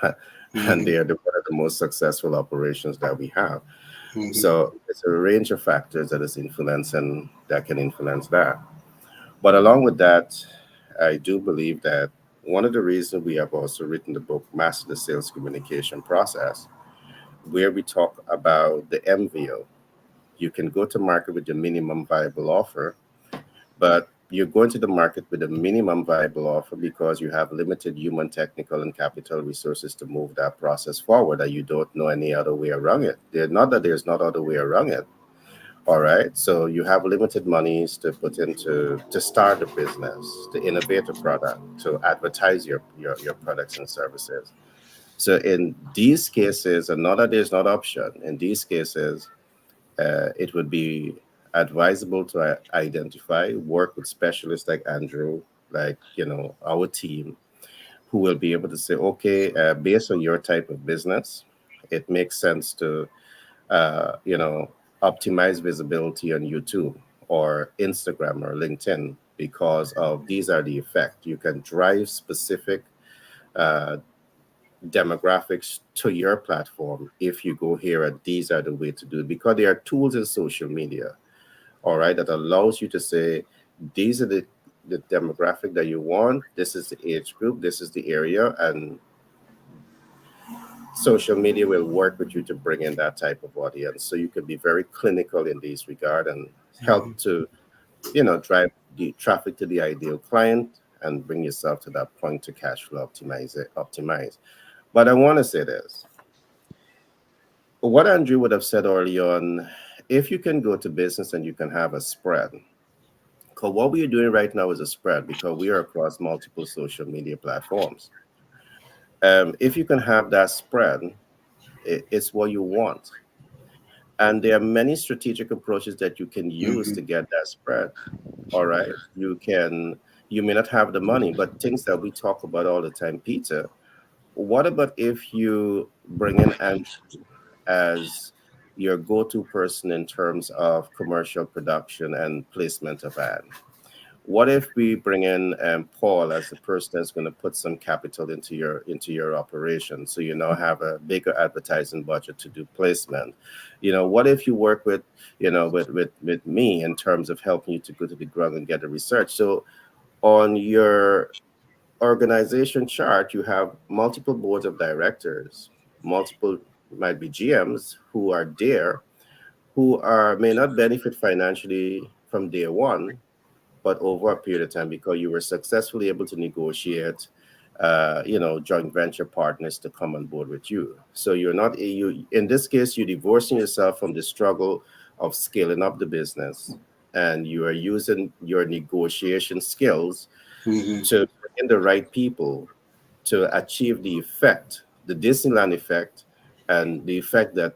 and Mm-hmm. they are one of the most successful operations that we have. Mm-hmm. So it's a range of factors that is influencing that can influence that. But along with that, I do believe that one of the reasons we have also written the book Master the Sales Communication Process, where we talk about the MVO. You can go to market with your minimum viable offer, but you're going to the market with a minimum viable offer because you have limited human, technical, and capital resources to move that process forward, and you don't know any other way around it. Not that there's not other way around it. All right. So you have limited monies to put into to start a business, to innovate a product, to advertise your products and services. So in these cases, and not that there's not option, in these cases, it would be advisable to identify, work with specialists like Andrew, like our team, who will be able to say, okay, based on your type of business, it makes sense to optimize visibility on YouTube or Instagram or LinkedIn because of these are the effect. You can drive specific uh, demographics to your platform if you go here and these are the way to do it because there are tools in social media, all right, that allows you to say these are the demographic that you want, this is the age group, this is the area, and social media will work with you to bring in that type of audience. So you can be very clinical in this regard and help to, drive the traffic to the ideal client and bring yourself to that point to cash flow optimize. But I want to say this. What Andrew would have said early on, if you can go to business and you can have a spread, because what we are doing right now is a spread because we are across multiple social media platforms. If you can have that spread, it's what you want. And there are many strategic approaches that you can use Mm-hmm. to get that spread. All right. You may not have the money, but things that we talk about all the time, Peter, what about if you bring in Andrew as your go-to person in terms of commercial production and placement of ad? What if we bring in Paul as the person that's going to put some capital into your operation, so you now have a bigger advertising budget to do placement? What if you work with with me in terms of helping you to go to the ground and get the research? So on your organization chart, you have multiple boards of directors, multiple might be GMs who are there, who are may not benefit financially from day one, but over a period of time because you were successfully able to negotiate joint venture partners to come on board with you. So you're not you in this case you're divorcing yourself from the struggle of scaling up the business, and you are using your negotiation skills Mm-hmm. to bring in the right people to achieve the effect, the Disneyland effect, and the effect that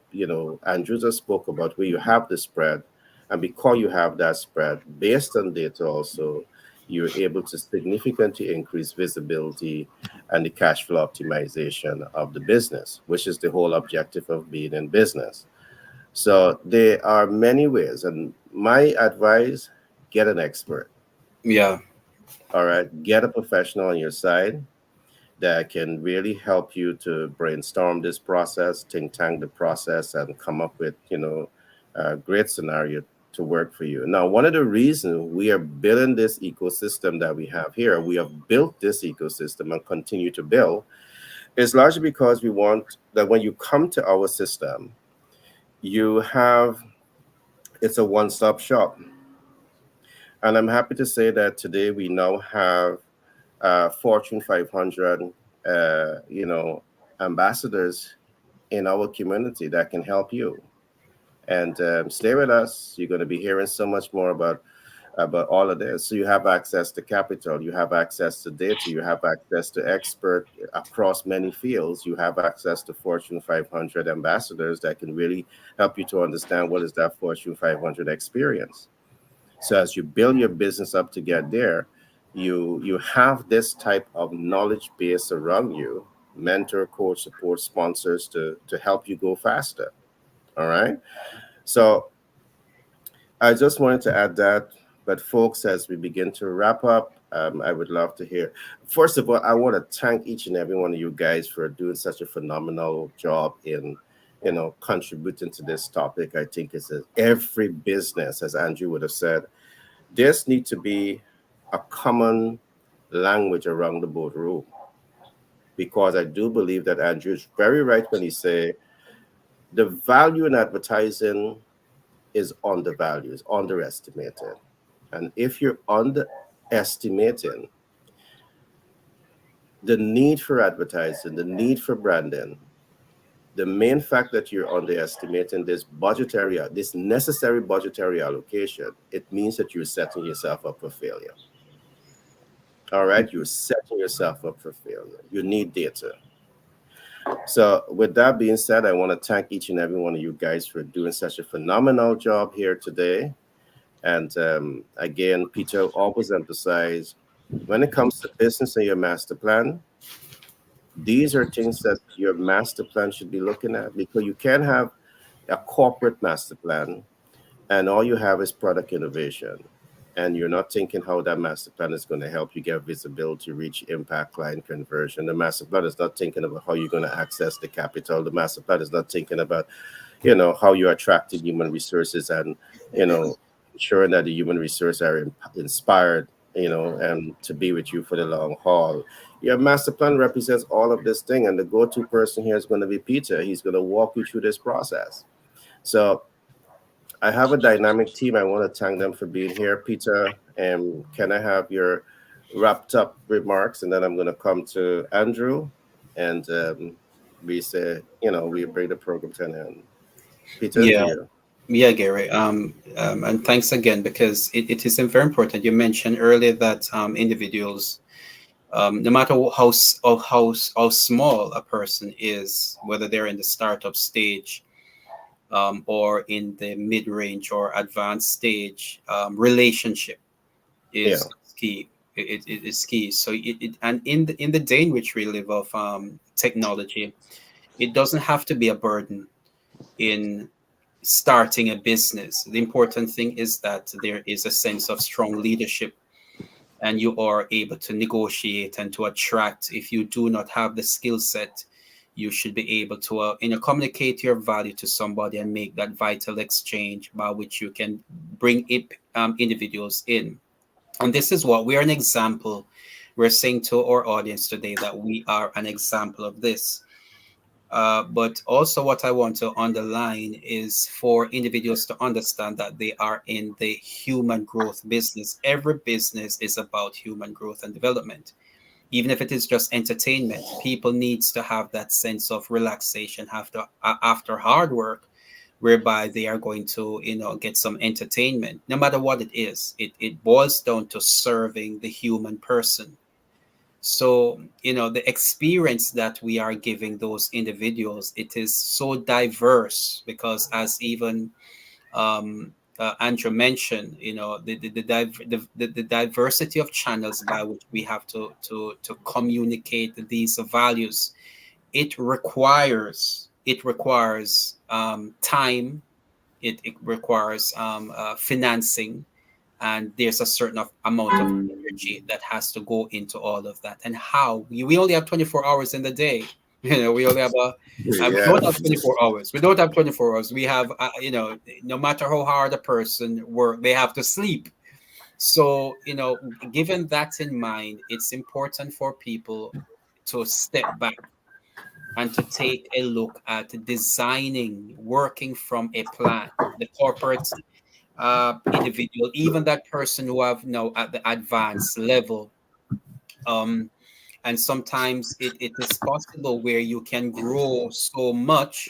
Andrew just spoke about, where you have the spread, and because you have that spread based on data, also you're able to significantly increase visibility and the cash flow optimization of the business, which is the whole objective of being in business. So there are many ways, and my advice: get an expert. Yeah. All right, get a professional on your side that can really help you to brainstorm this process, think tank the process, and come up with a great scenario to work for you. Now, one of the reasons we are building this ecosystem that we have here, we have built this ecosystem and continue to build, is largely because we want that when you come to our system, you have It's a one-stop shop. And I'm happy to say that today we now have Fortune 500, ambassadors in our community that can help you. And stay with us. You're going to be hearing so much more about all of this. So you have access to capital, you have access to data, you have access to expert across many fields. You have access to Fortune 500 ambassadors that can really help you to understand what is that Fortune 500 experience. So as you build your business up to get there, you have this type of knowledge base around you, mentor, coach, support, sponsors to help you go faster. All right. So I just wanted to add that. But folks, as we begin to wrap up, I would love to hear. First of all, I want to thank each and every one of you guys for doing such a phenomenal job in, contributing to this topic. I think it's every business, as Andrew would have said, there's need to be a common language around the boardroom, because I do believe that Andrew is very right when he say the value in advertising is undervalued, is underestimated. And if you're underestimating the need for advertising, the need for branding, the main fact that you're underestimating this necessary budgetary allocation, it means that you're setting yourself up for failure. All right, you're setting yourself up for failure. You need data. So, with that being said, I want to thank each and every one of you guys for doing such a phenomenal job here today. And again, Peter always emphasized when it comes to business and your master plan, these are things that your master plan should be looking at, because you can't have a corporate master plan and all you have is product innovation, and you're not thinking how that master plan is going to help you get visibility, reach impact, client conversion. The master plan is not thinking about how you're going to access the capital. The master plan is not thinking about, how you're attracting human resources and, you know, ensuring that the human resources are inspired, and to be with you for the long haul. Your master plan represents all of this thing, and the go-to person here is going to be Peter. He's going to walk you through this process. So I have a dynamic team. I want to thank them for being here. Peter, can I have your wrapped up remarks? And then I'm going to come to Andrew, and we say, we bring the program to an end. Peter, to Yeah, you. yeah, Gary. And thanks again, because it is very important. You mentioned earlier that individuals, no matter how small a person is, whether they're in the startup stage, or in the mid range or advanced stage, relationship Yeah, is key. It is key. So and in the day in which we live of technology, it doesn't have to be a burden in starting a business. The important thing is that there is a sense of strong leadership, and you are able to negotiate and to attract. If you do not have the skill set, you should be able to communicate your value to somebody and make that vital exchange by which you can bring individuals in. And this is what we are an example. We're saying to our audience today that we are an example of this. But also, what I want to underline is for individuals to understand that they are in the human growth business. Every business is about human growth and development. Even if it is just entertainment, people needs to have that sense of relaxation after hard work, whereby they are going to get some entertainment. No matter what it is, it boils down to serving the human person. So, the experience that we are giving those individuals, it is so diverse, because as even Andrew mentioned, the diversity of channels by which we have to communicate these values, it requires time, it requires financing, and there's a certain amount of energy that has to go into all of that. And how we only have 24 hours in the day. We only have we yeah, don't have 24 hours. We don't have 24 hours. We have no matter how hard a person work, they have to sleep. So, given that in mind, it's important for people to step back and to take a look at designing, working from a plan. The corporate individual, even that person who have now at the advanced level. Um, and sometimes it is possible where you can grow so much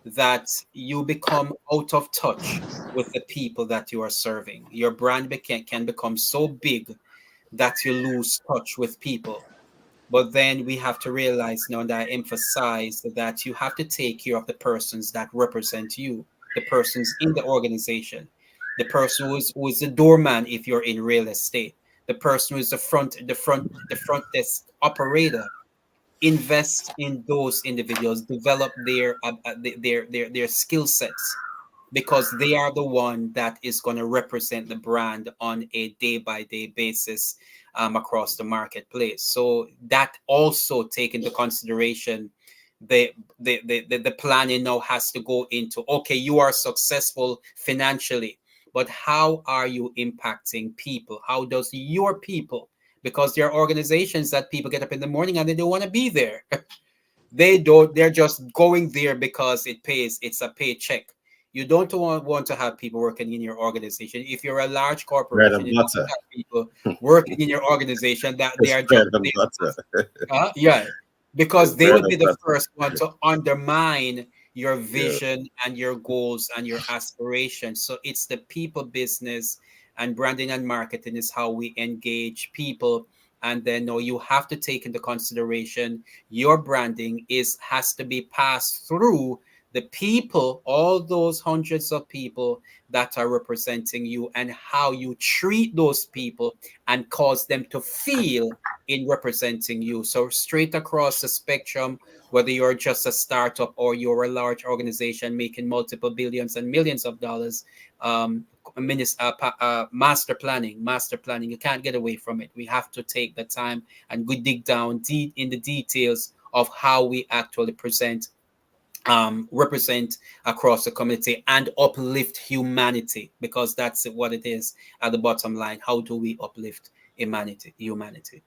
that you become out of touch with the people that you are serving. Your brand can become so big that you lose touch with people. But then we have to realize now, and I emphasize that you have to take care of the persons that represent you, the persons in the organization, the person who is the doorman if you're in real estate, the person who is the front desk operator. Invest in those individuals, develop their skill sets, because they are the one that is going to represent the brand on a day by day basis, across the marketplace. So that also take into consideration the, the planning now has to go into, okay, you are successful financially, but how are you impacting people? How does your people, because there are organizations that people get up in the morning and they don't want to be there. They're just going there because it pays, it's a paycheck. You don't want to have people working in your organization. If you're a large Bread corporation, and you don't butter. have people working in your organization that they It's are bread just and there. butter. Yeah, It's because they bread would be and the butter. first one to undermine your Yeah. vision and your goals and your aspirations. So it's the people business, and branding and marketing is how we engage people. And then no, you have to take into consideration your branding is has to be passed through the people, all those hundreds of people that are representing you, and how you treat those people and cause them to feel in representing you. So straight across the spectrum, whether you're just a startup or you're a large organization making multiple billions and millions of dollars, um, master planning, you can't get away from it. We have to take the time and go dig down deep in the details of how we actually represent across the community and uplift humanity, because that's what it is at the bottom line. How do we uplift humanity?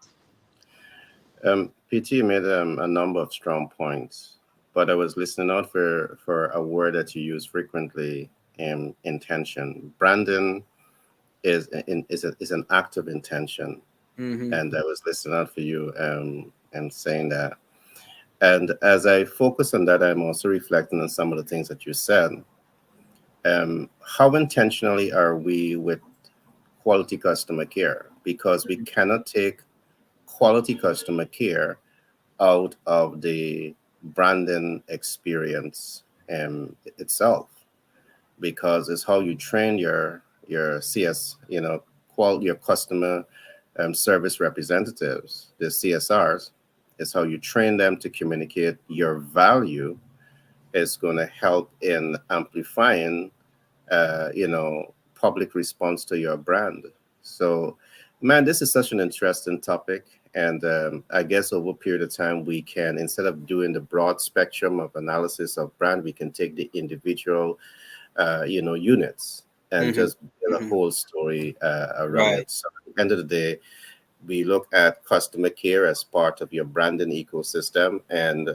PT made a number of strong points, but I was listening out for a word that you use frequently, intention. Brandon is an act of intention, Mm-hmm. and I was listening out for you and saying that. And as I focus on that, I'm also reflecting on some of the things that you said. How intentionally are we with quality customer care? Because we cannot take quality customer care out of the branding experience itself, because it's how you train your CS, your customer service representatives, the CSRs. It's how you train them to communicate your value. Is going to help in amplifying, public response to your brand. So, man, this is such an interesting topic. And I guess over a period of time, we can, instead of doing the broad spectrum of analysis of brand, we can take the individual, units and Mm-hmm. just build a Mm-hmm. whole story around Right. it. So at the end of the day, we look at customer care as part of your branding ecosystem, and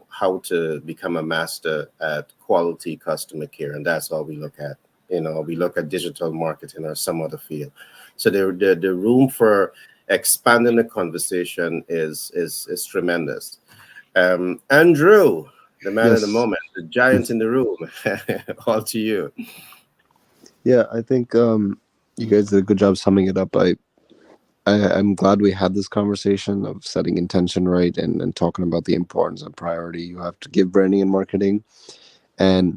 how to become a master at quality customer care, and that's all we look at. We look at digital marketing or some other field. So the room for expanding the conversation is tremendous. Andrew, the man of the Yes. moment, the giant in the room. All to you. Yeah, I think you guys did a good job summing it up. I'm glad we had this conversation of setting intention right, and talking about the importance and priority you have to give branding and marketing. And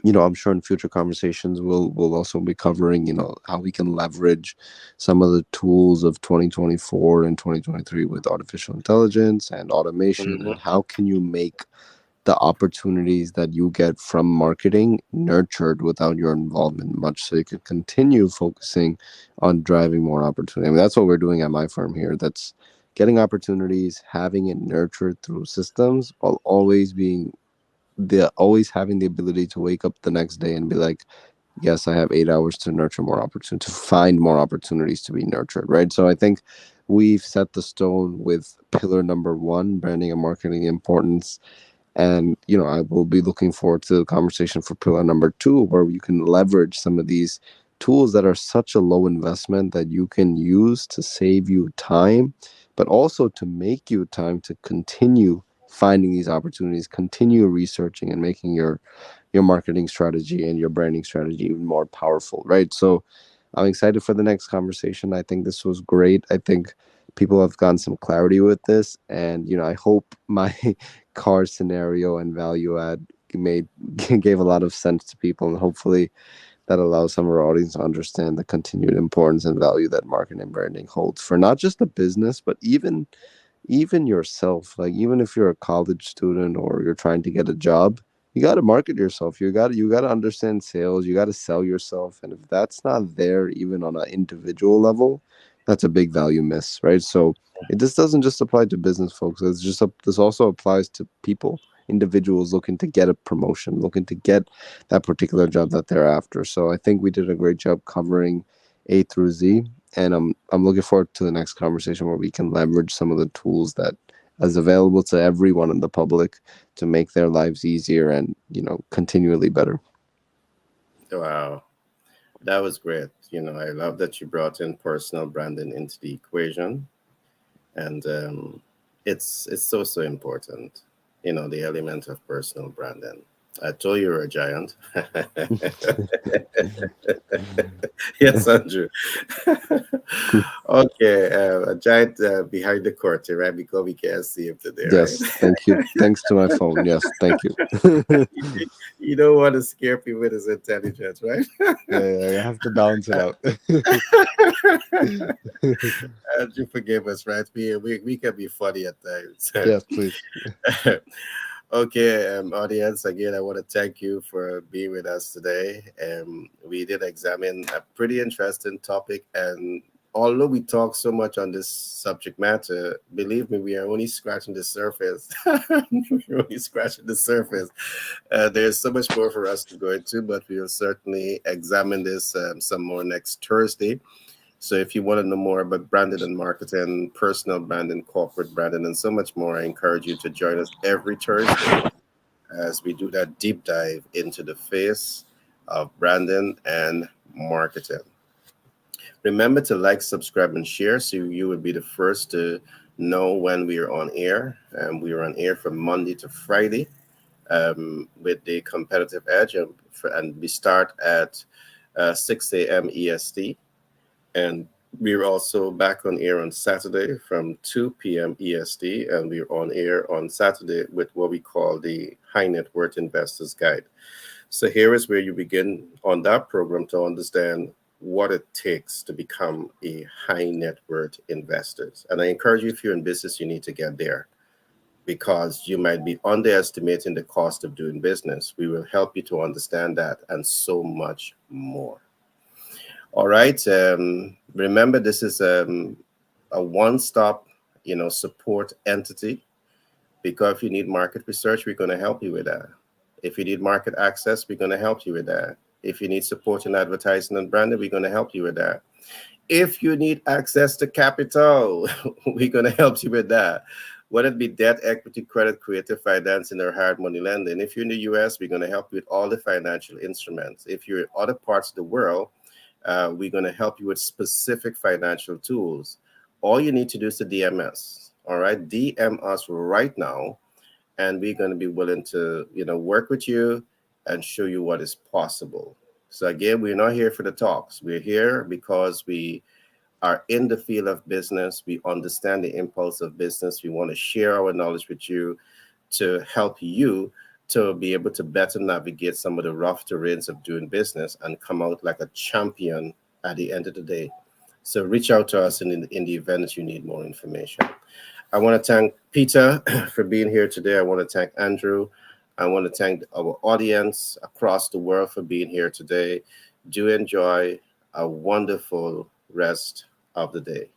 I'm sure in future conversations we'll also be covering, how we can leverage some of the tools of 2024 and 2023 with artificial intelligence and automation, Mhm. and how can you make the opportunities that you get from marketing nurtured without your involvement much, so you can continue focusing on driving more opportunity. I mean, that's what we're doing at my firm here. That's getting opportunities, having it nurtured through systems, while always having the ability to wake up the next day and be like, yes, I have 8 hours to nurture more opportunity, to find more opportunities to be nurtured, right? So I think we've set the stone with pillar number one, branding and marketing importance, And I will be looking forward to the conversation for pillar number two, where you can leverage some of these tools that are such a low investment that you can use to save you time, but also to make you time to continue finding these opportunities, continue researching and making your marketing strategy and your branding strategy even more powerful, right? So I'm excited for the next conversation. I think this was great. I think people have gotten some clarity with this, and I hope my car scenario and value add made gave a lot of sense to people, and hopefully that allows some of our audience to understand the continued importance and value that marketing and branding holds for not just the business, but even yourself. Like, even if you're a college student or you're trying to get a job, you got to market yourself. You got to understand sales. You got to sell yourself, and if that's not there even on an individual level, that's a big value miss, right? So this doesn't just apply to business folks. This also applies to people, individuals looking to get a promotion, looking to get that particular job that they're after. So I think we did a great job covering A through Z, and I'm looking forward to the next conversation where we can leverage some of the tools that is available to everyone in the public to make their lives easier and continually better. Wow, that was great. I love that you brought in personal branding into the equation, and it's so important. The element of personal branding. I told you you're a giant. Yes, Andrew. Okay, a giant behind the curtain, right? Because we can't see him today, right? Yes, thank you. Thanks to my phone. Yes, thank you. You don't want to scare people with his intelligence, right? Yeah, I have to balance it out. Andrew, forgive us, right? We can be funny at times. Yes, please. Okay, audience, again, I want to thank you for being with us today. We did examine a pretty interesting topic, and although we talk so much on this subject matter, believe me, we are only scratching the surface. We're only scratching the surface. There's so much more for us to go into, but we'll certainly examine this some more next Thursday. So if you want to know more about branding and marketing, personal branding, corporate branding, and so much more, I encourage you to join us every Thursday as we do that deep dive into the face of branding and marketing. Remember to like, subscribe, and share so you will be the first to know when we are on air. We are on air from Monday to Friday with the competitive edge, and we start at 6 a.m. EST. And we're also back on air on Saturday from 2 p.m. EST, and we're on air on Saturday with what we call the High Net Worth Investors Guide. So here is where you begin on that program to understand what it takes to become a high net worth investor. And I encourage you, if you're in business, you need to get there because you might be underestimating the cost of doing business. We will help you to understand that and so much more. All right. Remember, this is a one-stop, support entity. Because if you need market research, we're going to help you with that. If you need market access, we're going to help you with that. If you need support in advertising and branding, we're going to help you with that. If you need access to capital, we're going to help you with that. Whether it be debt, equity, credit, creative financing, or hard money lending. If you're in the US, we're going to help you with all the financial instruments. If you're in other parts of the world, we're going to help you with specific financial tools. All you need to do is to DM us. All right, DM us right now, and we're going to be willing to, work with you and show you what is possible. So again, we're not here for the talks. We're here because we are in the field of business. We understand the impulse of business. We want to share our knowledge with you to help you to be able to better navigate some of the rough terrains of doing business and come out like a champion at the end of the day. So reach out to us in the event that you need more information. I want to thank Peter for being here today. I want to thank Andrew. I want to thank our audience across the world for being here today. Do enjoy a wonderful rest of the day.